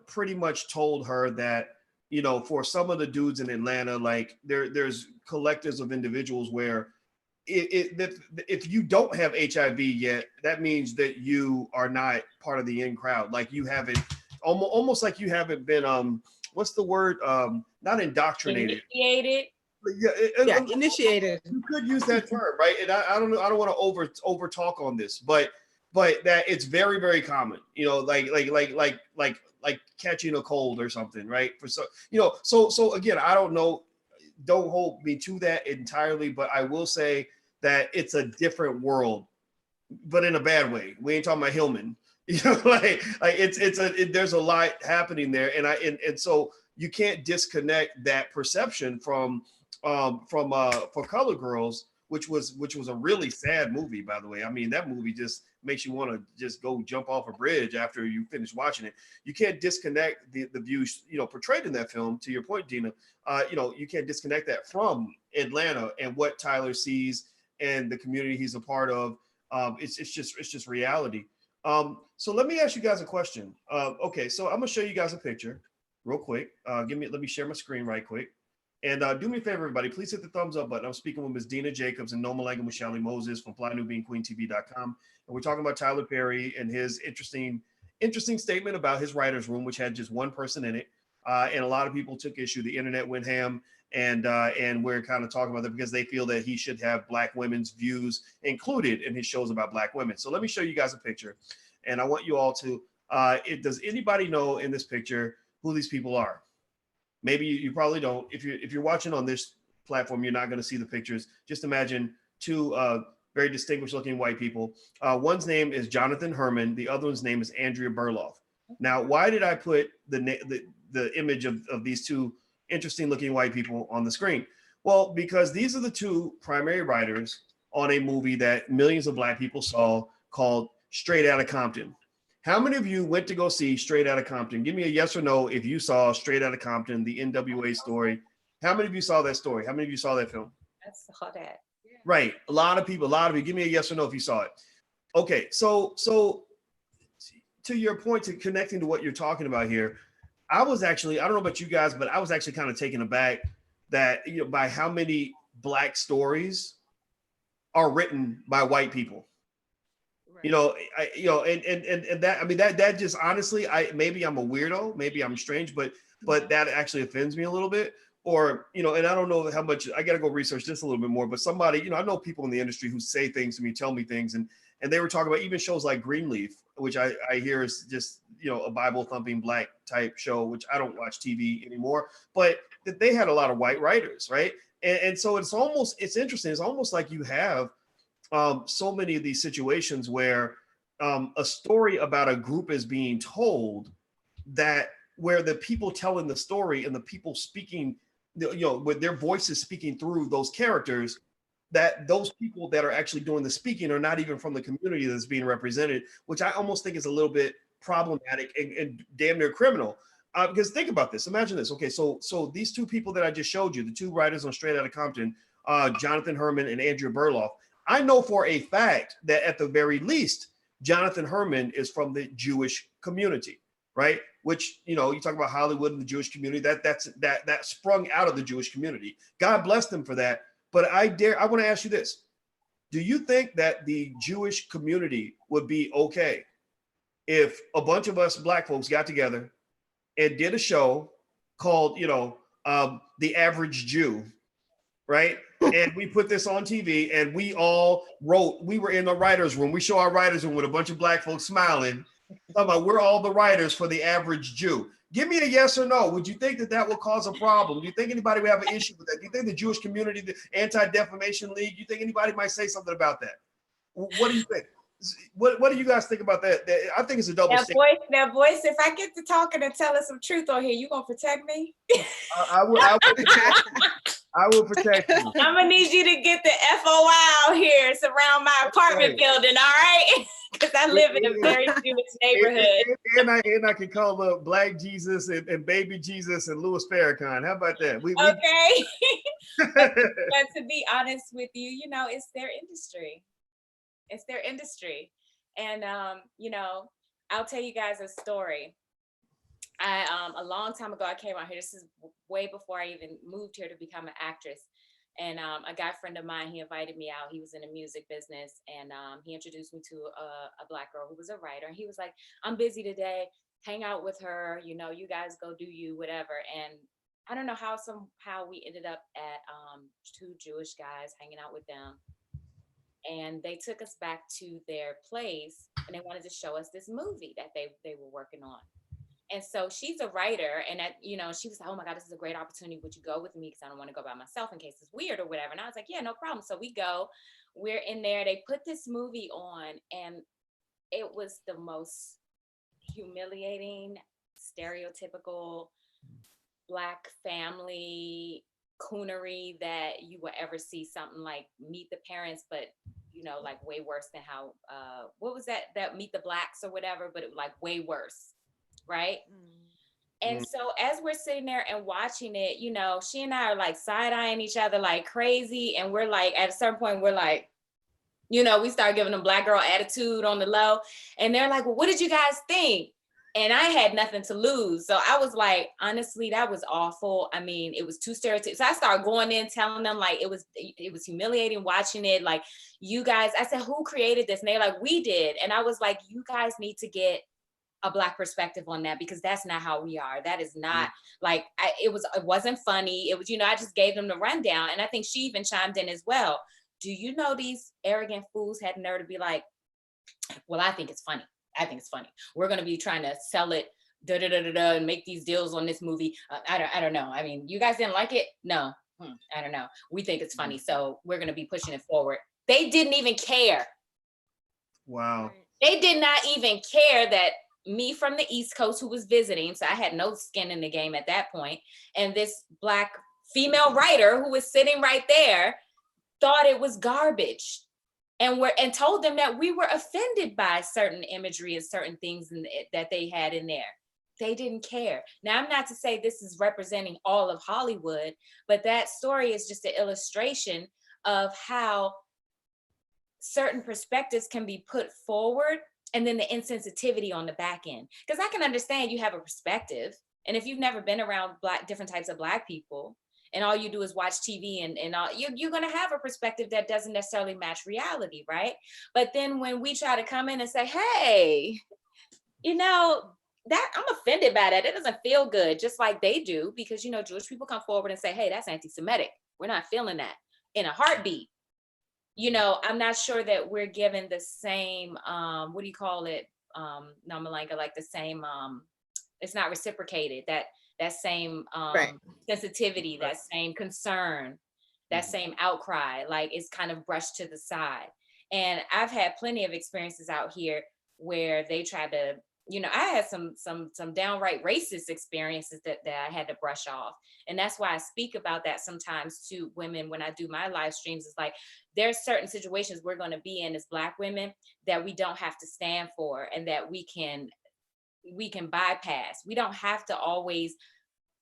pretty much told her that, you know, for some of the dudes in Atlanta, like there's collectives of individuals where if you don't have HIV yet, that means that you are not part of the in crowd. Like you haven't, almost like you haven't been, what's the word? Not indoctrinated. Initiated. Initiated. You could use that term, right? And I don't know. I don't want to over talk on this, but that it's very, very common. You know, like catching a cold or something, right? For so, you know, so again, I don't know. Don't hold me to that entirely, but I will say that it's a different world, but in a bad way. We ain't talking about Hillman. You know, like there's a lot happening there, and so you can't disconnect that perception from for Color Girls, which was a really sad movie, by the way. I mean, that movie just makes you want to just go jump off a bridge after you finish watching it. You can't disconnect the views, portrayed in that film. To your point, Dina, you can't disconnect that from Atlanta and what Tyler sees and the community he's a part of. It's just reality. So let me ask you guys a question. Okay, so I'm gonna show you guys a picture real quick. Let me share my screen right quick. And do me a favor, everybody, please hit the thumbs up button. I'm speaking with Ms. Dina Jacobs and Noma Langham with Shelly Moses from FlyNewBeingQueenTV.com. And we're talking about Tyler Perry and his interesting statement about his writer's room, which had just one person in it. And a lot of people took issue. The internet went ham. And we're kind of talking about that because they feel that he should have Black women's views included in his shows about Black women. So let me show you guys a picture. And I want you all to, does anybody know in this picture who these people are? Maybe you probably don't. If you're watching on this platform, you're not going to see the pictures. Just imagine two very distinguished looking white people. One's name is Jonathan Herman. The other one's name is Andrea Burloff. Now, why did I put the image of these two interesting looking white people on the screen? Well, because these are the two primary writers on a movie that millions of Black people saw called Straight Outta Compton. How many of you went to go see Straight Outta Compton? Give me a yes or no if you saw Straight Outta Compton, the NWA story. How many of you saw that story? How many of you saw that film? I saw that. Right. A lot of people, give me a yes or no if you saw it. Okay, so to your point, to connecting to what you're talking about here, I was actually, I don't know about you guys, but I was actually kind of taken aback that, by how many Black stories are written by white people. And that, I mean, that just honestly, maybe I'm a weirdo, maybe I'm strange, but that actually offends me a little bit. Or, and I don't know how much, I got to go research this a little bit more, but somebody, I know people in the industry who say things to me, tell me things, and they were talking about even shows like Greenleaf, which I hear is just, a Bible thumping Black type show, which I don't watch TV anymore, but that they had a lot of white writers, right? And so it's interesting. It's almost like you have so many of these situations where a story about a group is being told where the people telling the story and the people speaking, with their voices speaking through those characters, that those people that are actually doing the speaking are not even from the community that's being represented, which I almost think is a little bit problematic and damn near criminal. Because think about this. Imagine this. Okay, so these two people that I just showed you, the two writers on Straight Outta Compton, Jonathan Herman and Andrea Burloff, I know for a fact that at the very least, Jonathan Herman is from the Jewish community, right? Which, you talk about Hollywood and the Jewish community, that sprung out of the Jewish community. God bless them for that. But I want to ask you this. Do you think that the Jewish community would be okay if a bunch of us Black folks got together and did a show called, The Average Jew, right? And we put this on TV and we all we were in the writer's room. We show our writer's room with a bunch of Black folks smiling. We're all the writers for The Average Jew. Give me a yes or no. Would you think that will cause a problem? Do you think anybody would have an issue with that? Do you think the Jewish community, the Anti-Defamation League, you think anybody might say something about that? What do you think? What do you guys think about that? I think it's a double standard. Now, Boyce, if I get to talking and telling some truth on here, you gonna protect me? I will protect you. I'm gonna need you to get the FOI out here, surround my apartment building, all right? Because I live in a very Jewish neighborhood. And I can call up Black Jesus and Baby Jesus and Louis Farrakhan. How about that? Okay. But to be honest with you, it's their industry. It's their industry. And, I'll tell you guys a story. A long time ago, I came out here. This is way before I even moved here to become an actress. And a guy friend of mine, he invited me out. He was in the music business, and he introduced me to a Black girl who was a writer. And he was like, I'm busy today. Hang out with her. You guys go do you, whatever. And I don't know how we ended up at two Jewish guys hanging out with them. And they took us back to their place, and they wanted to show us this movie that they were working on. And so she's a writer, and she was like, oh my God, this is a great opportunity. Would you go with me? Because I don't want to go by myself in case it's weird or whatever. And I was like, yeah, no problem. So we go, we're in there. They put this movie on, and it was the most humiliating, stereotypical Black family coonery that you will ever see something like Meet the Parents, but like way worse than how what was that Meet the Blacks or whatever, but it was like way worse, right? And so as we're sitting there and watching it, she and I are like side-eyeing each other like crazy, and we're like, at a certain point, we're like, we start giving them Black girl attitude on the low, and they're like, well, what did you guys think? And I had nothing to lose. So I was like, honestly, that was awful. I mean, it was too stereotypical. So I started going in, telling them like it was humiliating watching it. Like, you guys, I said, who created this? And they're like, we did. And I was like, you guys need to get a Black perspective on that, because that's not how we are. That is not like, it wasn't funny. It was, I just gave them the rundown. And I think she even chimed in as well. Do you know these arrogant fools had nerve to be like, well, I think it's funny. I think it's funny. We're going to be trying to sell it, and make these deals on this movie. I don't know. I mean, you guys didn't like it? No, I don't know. We think it's funny, so we're going to be pushing it forward. They didn't even care. Wow. They did not even care that me from the East Coast who was visiting, so I had no skin in the game at that point, and this Black female writer who was sitting right there thought it was garbage. And told them that we were offended by certain imagery and certain things that they had in there. They didn't care. Now, I'm not to say this is representing all of Hollywood, but that story is just an illustration of how certain perspectives can be put forward, and then the insensitivity on the back end. Because I can understand you have a perspective, and if you've never been around different types of Black people, and all you do is watch TV and all, you're going to have a perspective that doesn't necessarily match reality, right? But then when we try to come in and say, hey, that I'm offended by that. It doesn't feel good, just like they do, because, Jewish people come forward and say, hey, that's anti-Semitic. We're not feeling that in a heartbeat. I'm not sure that we're given the same, what do you call it? No, Malanga, like the same, it's not reciprocated, that same sensitivity, that same concern, that same outcry, like it's kind of brushed to the side. And I've had plenty of experiences out here where they try to, I had some downright racist experiences that I had to brush off. And that's why I speak about that sometimes to women when I do my live streams. It's like, there's certain situations we're going to be in as Black women that we don't have to stand for, and that we can bypass. We don't have to always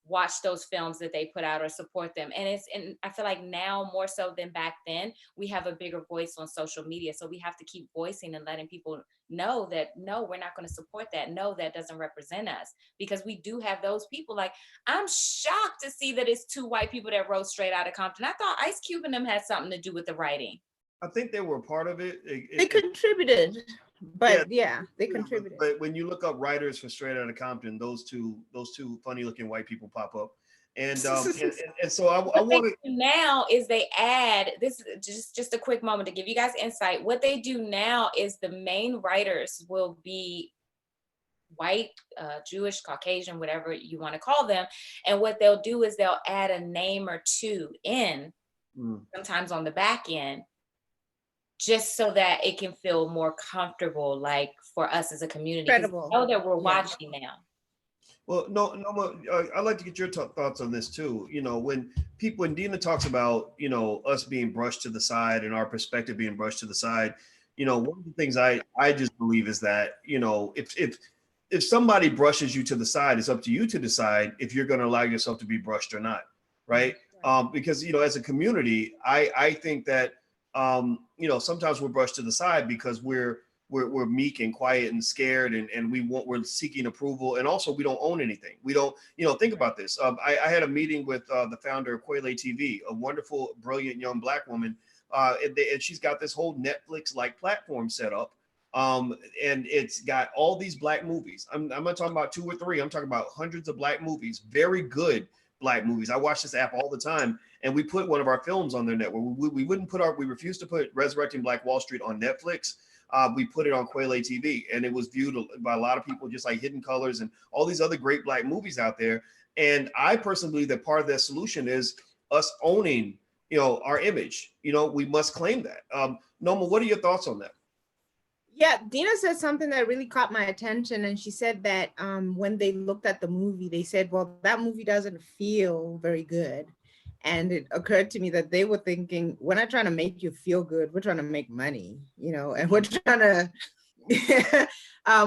watch those films that they put out or support them. And I feel like now more so than back then, we have a bigger voice on social media. So we have to keep voicing and letting people know that, no, we're not going to support that. No, that doesn't represent us, because we do have those people. Like, I'm shocked to see that it's 2 white people that wrote Straight Outta Compton. I thought Ice Cube and them had something to do with the writing. I think they were a part of it. They contributed, but they contributed. But when you look up writers for Straight Outta Compton, those two funny looking white people pop up, and so I want to now is they add this. Just a quick moment to give you guys insight. What they do now is the main writers will be white, Jewish, Caucasian, whatever you want to call them, and what they'll do is they'll add a name or two in, sometimes on the back end, just so that it can feel more comfortable, like for us as a community. Credible. Know that we're watching now. Well, no, I'd like to get your thoughts on this too. When Dina talks about, us being brushed to the side and our perspective being brushed to the side, one of the things I just believe is that, if somebody brushes you to the side, it's up to you to decide if you're going to allow yourself to be brushed or not, right? Because, as a community, I think that, sometimes we're brushed to the side because we're meek and quiet and scared, and we're seeking approval, and also we don't own anything. We don't, think about this. I had a meeting with the founder of Quayle TV, a wonderful, brilliant young Black woman, and she's got this whole Netflix-like platform set up, and it's got all these Black movies. I'm not talking about 2 or 3. I'm talking about hundreds of Black movies, very good Black movies. I watch this app all the time, and we put one of our films on their network. We refused to put Resurrecting Black Wall Street on Netflix. We put it on Quayle TV, and it was viewed by a lot of people, just like Hidden Colors and all these other great Black movies out there. And I personally believe that part of that solution is us owning, our image. We must claim that. Noma, what are your thoughts on that? Yeah, Dina said something that really caught my attention, and she said that when they looked at the movie, they said, well, that movie doesn't feel very good. And it occurred to me that they were thinking, we're not trying to make you feel good, we're trying to make money, you know, and we're trying to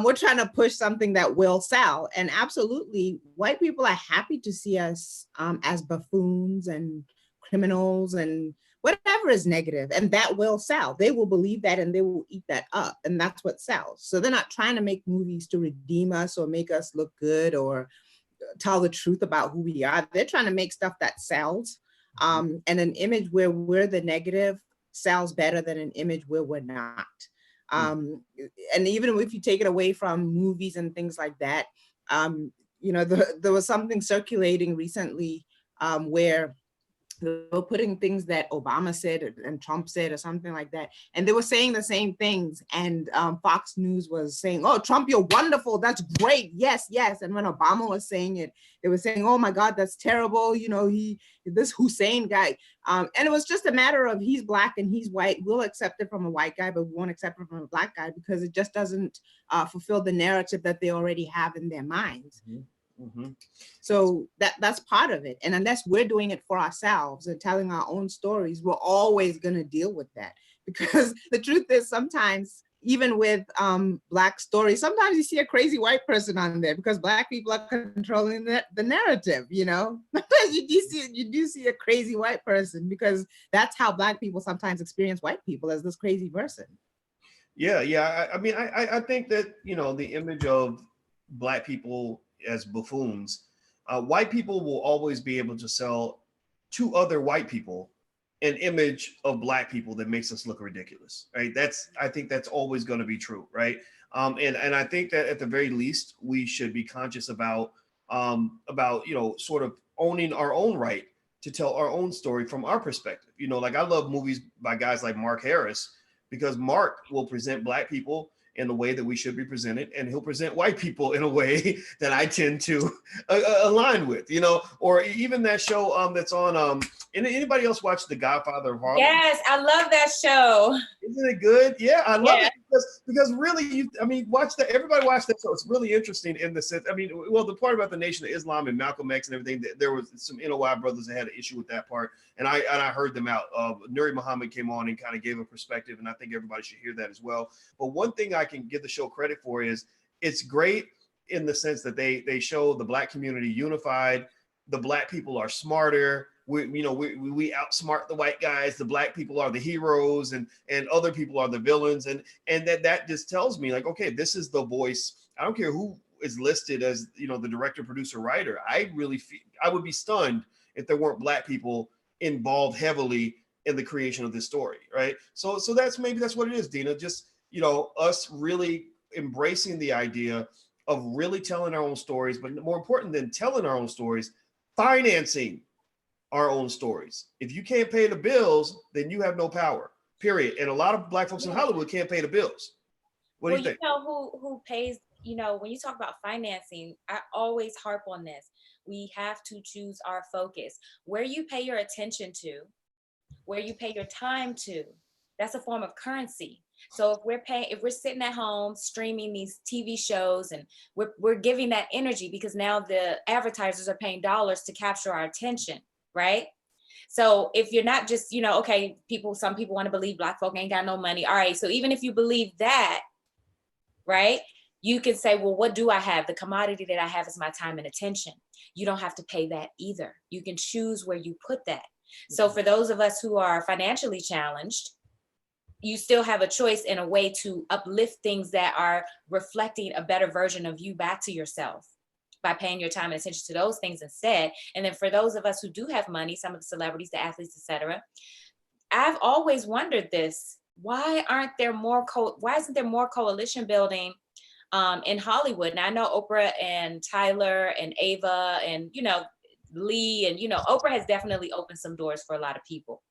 we're trying to push something that will sell. And absolutely, white people are happy to see us as buffoons and criminals and whatever is negative, and that will sell. They will believe that and they will eat that up, and that's what sells. So they're not trying to make movies to redeem us or make us look good or tell the truth about who we are. They're trying to make stuff that sells. And an image where we're the negative sells better than an image where we're not. And even if you take it away from movies and things like that, you know, there was something circulating recently where they were putting things that Obama said and Trump said or something like that. And they were saying the same things. And Fox News was saying, oh, Trump, you're wonderful. That's great. Yes, yes. And when Obama was saying it, they were saying, oh my God, that's terrible. You know, this Hussein guy. And it was just a matter of he's black and he's white. We'll accept it from a white guy, but we won't accept it from a black guy because it just doesn't fulfill the narrative that they already have in their minds. So that's part of it. And unless we're doing it for ourselves and telling our own stories, we're always going to deal with that. Because the truth is, sometimes, even with Black stories, sometimes you see a crazy white person on there because Black people are controlling the narrative, you know? Sometimes you do see a crazy white person because that's how Black people sometimes experience white people, as this crazy person. Yeah. I mean, I think that, you know, the image of Black people as buffoons, white people will always be able to sell to other white people an image of Black people that makes us look ridiculous, right? I think that's always going to be true, right? And I think that at the very least, we should be conscious about, you know, sort of owning our own right to tell our own story from our perspective. You know, like I love movies by guys like Mark Harris, because Mark will present Black people in the way that we should be presented, and he'll present white people in a way that I tend to align with, you know. Or even that show that's on, anybody else watch The Godfather of Harlem? Yes, I love that show. Isn't it good? Yeah, I love it because really, watch that. Everybody watch that show. It's really interesting in the sense. I mean, well, the part about the Nation of Islam and Malcolm X and everything, there was some NOI brothers that had an issue with that part, and I heard them out. Nuri Muhammad came on and kind of gave a perspective, and I think everybody should hear that as well. But one thing I can give the show credit for is it's great in the sense that they show the Black community unified. The Black people are smarter. We outsmart the white guys. The Black people are the heroes, and other people are the villains. And that just tells me, like, okay, this is the voice. I don't care who is listed as, you know, the director, producer, writer. I would be stunned if there weren't Black people involved heavily in the creation of this story, right? So that's what it is, Dina. Just, you know, us really embracing the idea of really telling our own stories, but more important than telling our own stories, financing our own stories. If you can't pay the bills, then you have no power, period. And a lot of Black folks in Hollywood can't pay the bills. What do you think? You know who pays, you know, when you talk about financing, I always harp on this. We have to choose our focus. Where you pay your attention to, where you pay your time to, that's a form of currency. So if we're sitting at home streaming these TV shows, and we're giving that energy because now the advertisers are paying dollars to capture our attention, right? So if you're not just, you know, okay, some people want to believe Black folk ain't got no money. All right, so even if you believe that, right, you can say, well, what do I have? The commodity that I have is my time and attention. You don't have to pay that either. You can choose where you put that. So for those of us who are financially challenged, you still have a choice in a way to uplift things that are reflecting a better version of you back to yourself by paying your time and attention to those things instead. And then for those of us who do have money, some of the celebrities, the athletes, etc., I've always wondered this: why isn't there more coalition building in Hollywood? Now I know Oprah and Tyler and Ava and, you know, Lee, and, you know, Oprah has definitely opened some doors for a lot of people.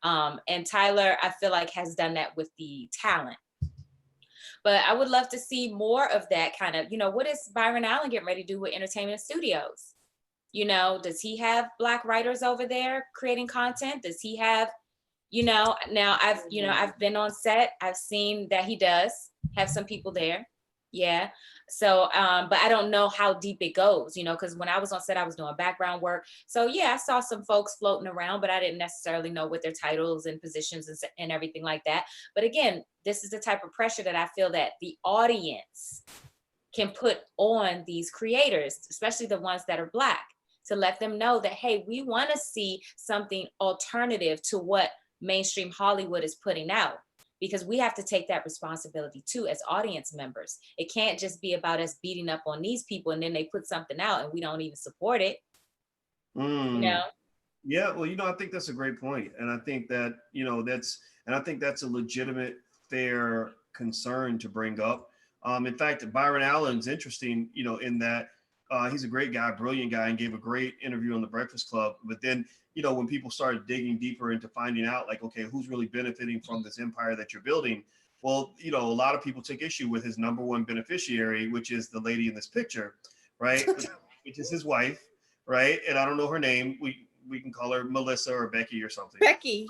And Tyler, I feel like, has done that with the talent. But I would love to see more of that kind of, you know, what is Byron Allen getting ready to do with Entertainment Studios? You know, does he have Black writers over there creating content? Does he have, you know, now I've been on set. I've seen that he does have some people there. Yeah. So, but I don't know how deep it goes, because when I was on set, I was doing background work. So yeah, I saw some folks floating around, but I didn't necessarily know what their titles and positions and everything like that. But again, this is the type of pressure that I feel that the audience can put on these creators, especially the ones that are Black, to let them know that, hey, we want to see something alternative to what mainstream Hollywood is putting out, because we have to take that responsibility too as audience members. It can't just be about us beating up on these people and then they put something out and we don't even support it. Mm. Yeah, well, I think that's a great point. And I think that, I think that's a legitimate, fair concern to bring up. In fact, Byron Allen's interesting, in that he's a great guy, brilliant guy, and gave a great interview on the Breakfast Club. But then, when people started digging deeper into finding out, like, okay, who's really benefiting from this empire that you're building? Well, a lot of people took issue with his number one beneficiary, which is the lady in this picture, right? Which is his wife, right? And I don't know her name. We can call her Melissa or Becky or something. Becky.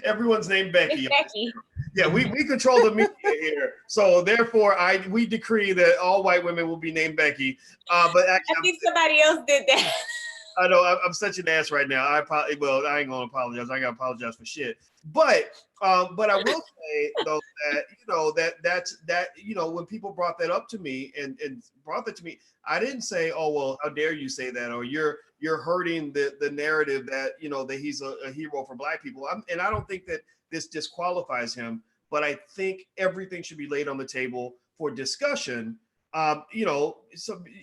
Everyone's named Becky. It's Becky. Yeah, we control the media here, so therefore we decree that all white women will be named Becky. But actually, I think somebody else did that. I know I'm such an ass right now. I ain't gonna apologize. I gotta apologize for shit. But I will say though that that's when people brought that up to me and brought that to me, I didn't say, oh well, how dare you say that, or you're hurting the narrative that that he's a hero for Black people. And I don't think that this disqualifies him, but I think everything should be laid on the table for discussion. So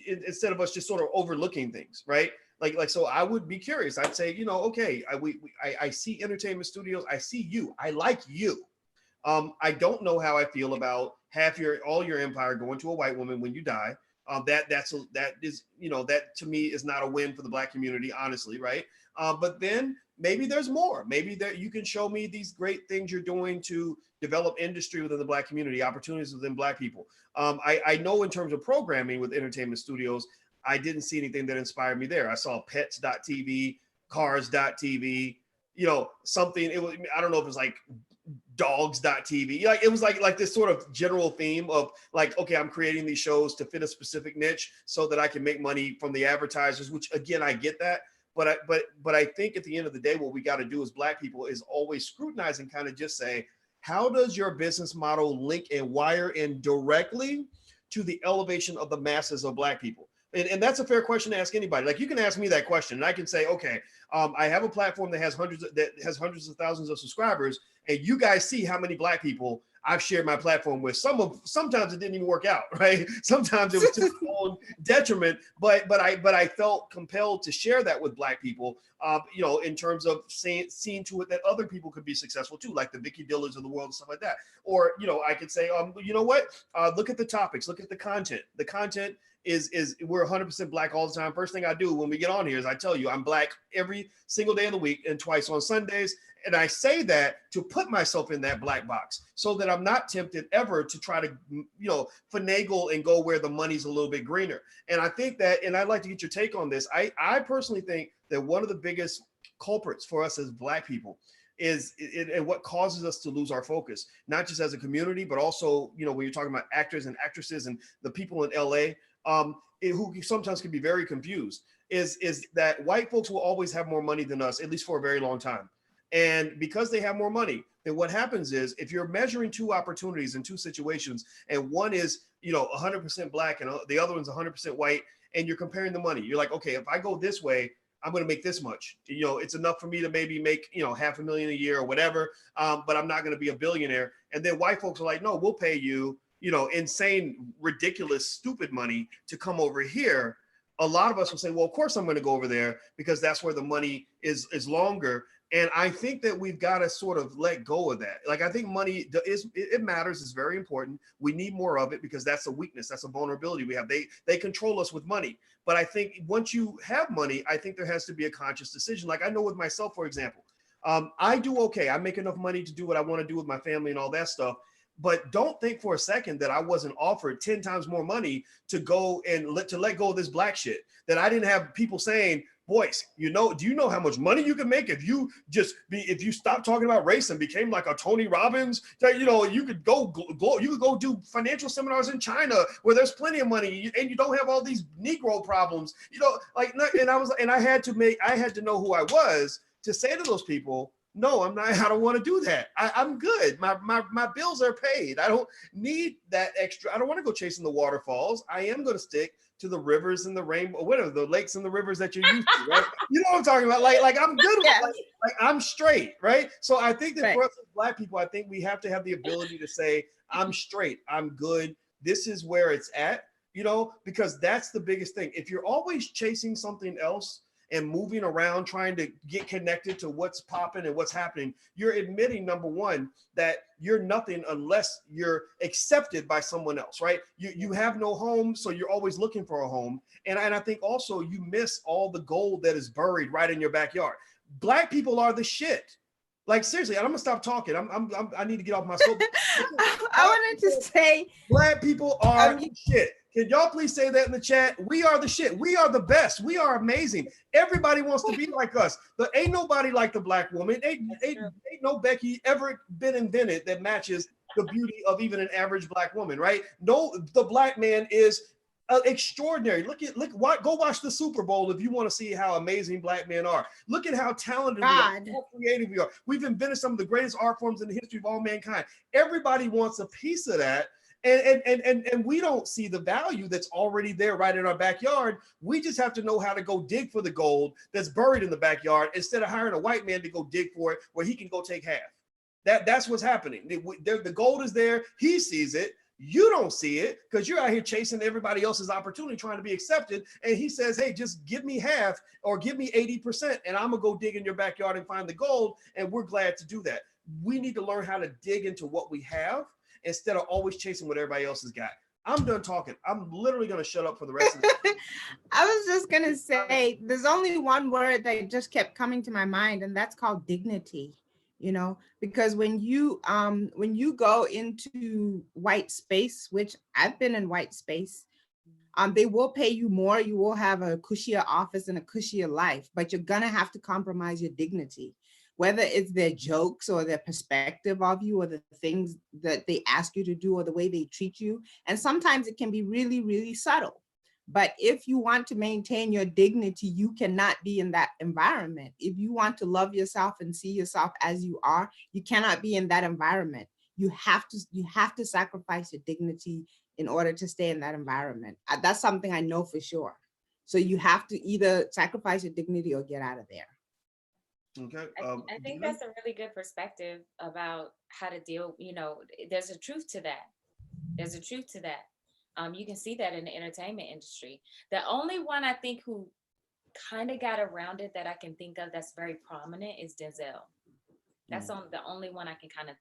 instead of us just sort of overlooking things, right? So I would be curious. I'd say, okay, I see entertainment studios. I see you. I like you. I don't know how I feel about all your empire going to a white woman when you die. That to me is not a win for the Black community, honestly, right? But then maybe there's more. Maybe that you can show me these great things you're doing to develop industry within the Black community, opportunities within Black people. I know in terms of programming with entertainment studios, I didn't see anything that inspired me there. I saw pets.tv, cars.tv, something. It was, I don't know if it's like dogs.tv. Like it was like this sort of general theme of like, okay, I'm creating these shows to fit a specific niche so that I can make money from the advertisers, which again, I get that. But I think at the end of the day, what we got to do as Black people is always scrutinize and kind of just say, how does your business model link and wire in directly to the elevation of the masses of Black people? And that's a fair question to ask anybody. Like you can ask me that question and I can say, okay, I have a platform that has hundreds of thousands of subscribers, and you guys see how many Black people I've shared my platform with. Sometimes it didn't even work out, right? Sometimes it was to my own detriment, but I felt compelled to share that with Black people, in terms of seeing to it that other people could be successful too, like the Vicky Dillards of the world and stuff like that. Or, I could say, you know what? Look at the topics, look at the content. The content is we're 100% Black all the time. First thing I do when we get on here is I tell you I'm Black every single day of the week and twice on Sundays. And I say that to put myself in that Black box so that I'm not tempted ever to try to, finagle and go where the money's a little bit greener. And I think that, and I'd like to get your take on this. I personally think that one of the biggest culprits for us as Black people is and what causes us to lose our focus, not just as a community, but also, when you're talking about actors and actresses and the people in LA, who sometimes can be very confused, is that white folks will always have more money than us, at least for a very long time. And because they have more money, then what happens is if you're measuring two opportunities in two situations, and one is, 100% Black and the other one's 100% white, and you're comparing the money, you're like, okay, if I go this way, I'm going to make this much. It's enough for me to maybe make, $500,000 a year or whatever, but I'm not going to be a billionaire. And then white folks are like, no, we'll pay you, insane, ridiculous, stupid money to come over here. A lot of us will say, well, of course I'm going to go over there because that's where the money is longer. And I think that we've got to sort of let go of that. Like, I think money it matters. It's very important. We need more of it because that's a weakness. That's a vulnerability we have. They control us with money. But I think once you have money, I think there has to be a conscious decision. Like I know with myself, for example, I do okay. I make enough money to do what I want to do with my family and all that stuff. But don't think for a second that I wasn't offered 10 times more money to go and let go of this Black shit, that I didn't have people saying, Boyce, do you know how much money you can make if you stop talking about race and became like a Tony Robbins? You could go do financial seminars in China where there's plenty of money and you don't have all these Negro problems. And I had to know who I was to say to those people, no, I'm not. I don't want to do that. I'm good. My bills are paid. I don't need that extra. I don't want to go chasing the waterfalls. I am going to stick to the rivers and the rainbow, whatever, the lakes and the rivers that you're used to, right? You know what I'm talking about? Like I'm good with Yes. like I'm straight, right? So I think that Right. for us as Black people, I think we have to have the ability to say, I'm straight, I'm good. This is where it's at, because that's the biggest thing. If you're always chasing something else and moving around trying to get connected to what's popping and what's happening, you're admitting, number one, that you're nothing unless you're accepted by someone else, right? You have no home, so you're always looking for a home. And I think also you miss all the gold that is buried right in your backyard. Black people are the shit. Like, seriously, I'm gonna stop talking. I need to get off my soap. I wanted to say, Black people are the shit. Can y'all please say that in the chat? We are the shit. We are the best. We are amazing. Everybody wants to be like us. But ain't nobody like the Black woman. Ain't no Becky ever been invented that matches the beauty of even an average Black woman, right? No, the Black man is extraordinary. Go watch the Super Bowl if you want to see how amazing Black men are. Look at how talented we are, how creative we are. We've invented some of the greatest art forms in the history of all mankind. Everybody wants a piece of that. And we don't see the value that's already there right in our backyard. We just have to know how to go dig for the gold that's buried in the backyard instead of hiring a white man to go dig for it where he can go take half. That's what's happening. The gold is there. He sees it. You don't see it because you're out here chasing everybody else's opportunity, trying to be accepted. And he says, hey, just give me half or give me 80% and I'm gonna go dig in your backyard and find the gold. And we're glad to do that. We need to learn how to dig into what we have instead of always chasing what everybody else has got. I'm done talking. I'm literally going to shut up for the rest of the I was just going to say, there's only one word that just kept coming to my mind, and that's called dignity, because when you go into white space, which I've been in white space, they will pay you more. You will have a cushier office and a cushier life, but you're going to have to compromise your dignity. Whether it's their jokes or their perspective of you or the things that they ask you to do or the way they treat you. And sometimes it can be really, really subtle. But if you want to maintain your dignity, you cannot be in that environment. If you want to love yourself and see yourself as you are, you cannot be in that environment. You have to sacrifice your dignity in order to stay in that environment. That's something I know for sure. So you have to either sacrifice your dignity or get out of there. Okay. I think that's a really good perspective about how to deal. There's a truth to that. You can see that in the entertainment industry. The only one I think who kind of got around it that I can think of that's very prominent is Denzel. That's the only one I can kind of.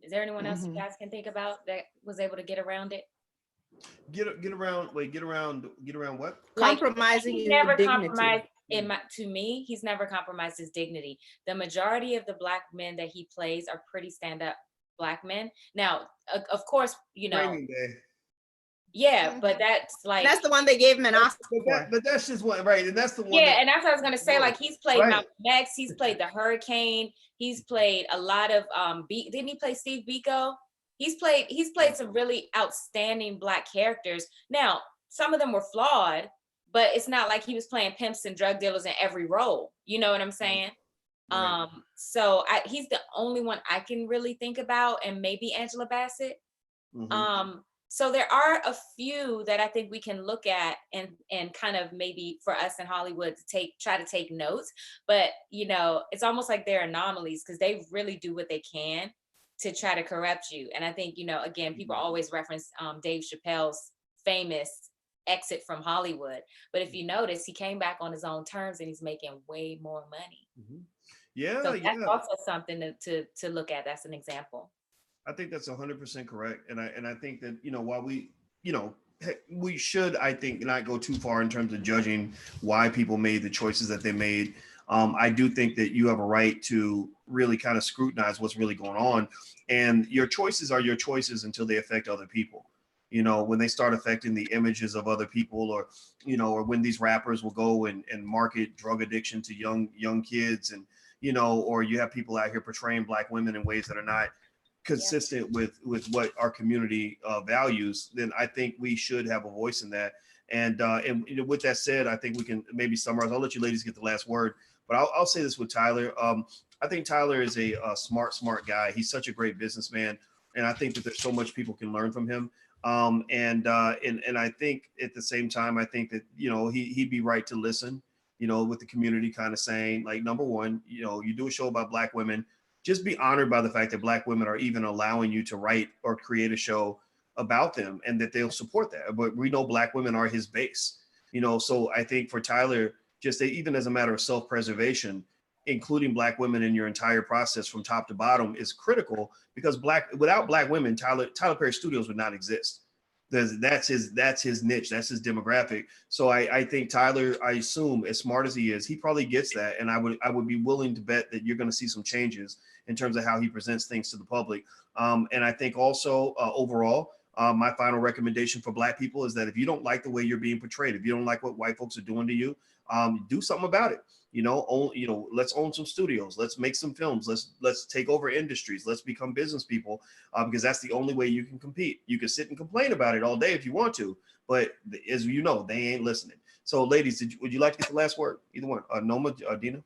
Is there anyone else you guys can think about that was able to get around it? Get around what? Compromising your dignity. To me, he's never compromised his dignity. The majority of the Black men that he plays are pretty stand-up Black men. Now, of course, yeah, but that's the one they gave him an Oscar for. But that's just one, right? And that's the one. Yeah, and that's what I was gonna say. Like, he's played Malcolm X, he's played the Hurricane, he's played a lot of didn't he play Steve Biko? He's played some really outstanding Black characters. Now, some of them were flawed, but it's not like he was playing pimps and drug dealers in every role. You know what I'm saying? Right. So he's the only one I can really think about, and maybe Angela Bassett. So there are a few that I think we can look at and kind of maybe for us in Hollywood to try to take notes. But it's almost like they're anomalies because they really do what they can to try to corrupt you. And I think again, people always reference Dave Chappelle's famous exit from Hollywood, but if you notice, he came back on his own terms and he's making way more money. So that's also something to look at. That's an example. I think that's 100% correct, and I think that while we should, I think, not go too far in terms of judging why people made the choices that they made. I do think that you have a right to really kind of scrutinize what's really going on, and your choices are your choices until they affect other people. when they start affecting the images of other people, or, or when these rappers will go and market drug addiction to young kids, and, or you have people out here portraying Black women in ways that are not consistent with what our community values, then I think we should have a voice in that. And with that said, I think we can maybe summarize. I'll let you ladies get the last word, but I'll say this with Tyler. I think Tyler is a smart guy. He's such a great businessman, and I think that there's so much people can learn from him. And I think at the same time, I think that he'd be right to listen. With the community kind of saying, like, number one, you do a show about Black women, just be honored by the fact that Black women are even allowing you to write or create a show about them, and that they'll support that. But we know Black women are his base, so I think for Tyler, just even as a matter of self-preservation, including Black women in your entire process from top to bottom is critical, because without Black women, Tyler Perry Studios would not exist. That's his niche, that's his demographic. So I think Tyler, I assume, as smart as he is, he probably gets that, and I would be willing to bet that you're going to see some changes in terms of how he presents things to the public. And I think also overall, my final recommendation for Black people is that if you don't like the way you're being portrayed, if you don't like what white folks are doing to you, do something about it. Let's own some studios. Let's make some films. Let's take over industries. Let's become business people, because that's the only way you can compete. You can sit and complain about it all day if you want to, but as you know, they ain't listening. So, ladies, would you like to get the last word? Either one, Noma, Dina.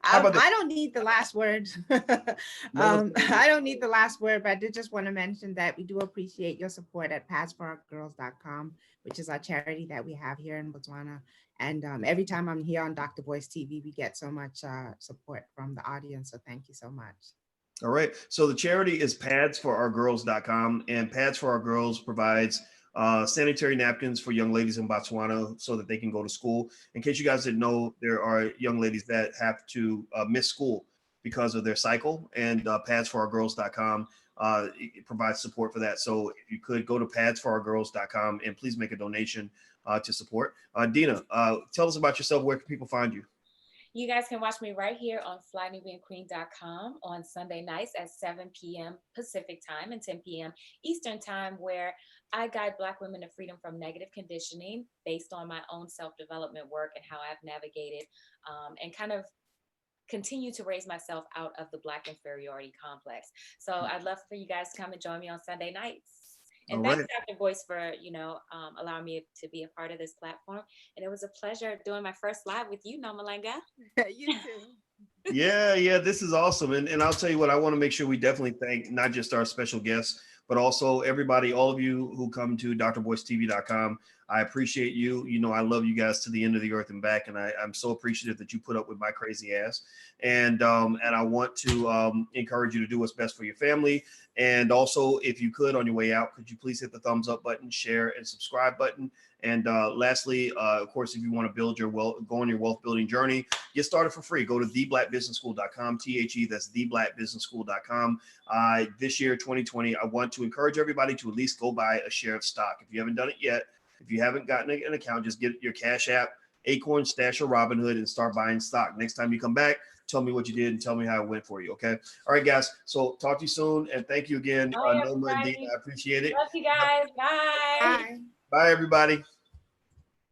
I don't need the last word. I don't need the last word, but I did just want to mention that we do appreciate your support at padsforourgirls.com, which is our charity that we have here in Botswana. And every time I'm here on Dr. Boyce TV, we get so much support from the audience. So thank you so much. All right. So the charity is padsforourgirls.com, and Pads for Our Girls provides sanitary napkins for young ladies in Botswana so that they can go to school. In case you guys didn't know, there are young ladies that have to miss school because of their cycle, and padsforourgirls.com provides support for that. So if you could go to padsforourgirls.com and please make a donation to support. Dina, tell us about yourself. Where can people find you? You guys can watch me right here on flynubianqueen.com on Sunday nights at 7 p.m. Pacific time and 10 p.m. Eastern time, where I guide Black women to freedom from negative conditioning based on my own self-development work and how I've navigated and kind of continue to raise myself out of the Black inferiority complex. So I'd love for you guys to come and join me on Sunday nights. And thanks, Dr. Boyce, for allowing me to be a part of this platform. And it was a pleasure doing my first live with you, Nomalanga. You too. Yeah, this is awesome. And I'll tell you what, I want to make sure we definitely thank not just our special guests, but also everybody, all of you who come to drboycetv.com. I appreciate you. I love you guys to the end of the earth and back. And I'm so appreciative that you put up with my crazy ass. And I want to encourage you to do what's best for your family. And also, if you could, on your way out, could you please hit the thumbs up button, share, and subscribe button. And lastly, of course, if you want to go on your wealth building journey, get started for free. Go to theblackbusinessschool.com, that's theblackbusinessschool.com. This year, 2020, I want to encourage everybody to at least go buy a share of stock. If you haven't done it yet, if you haven't gotten an account, just get your Cash App, Acorn, Stash, or Robinhood, and start buying stock. Next time you come back, tell me what you did and tell me how it went for you, okay? All right, guys. So talk to you soon, and thank you again, Noma and Dina. I appreciate it. Love you guys. Bye. Bye. Bye, everybody.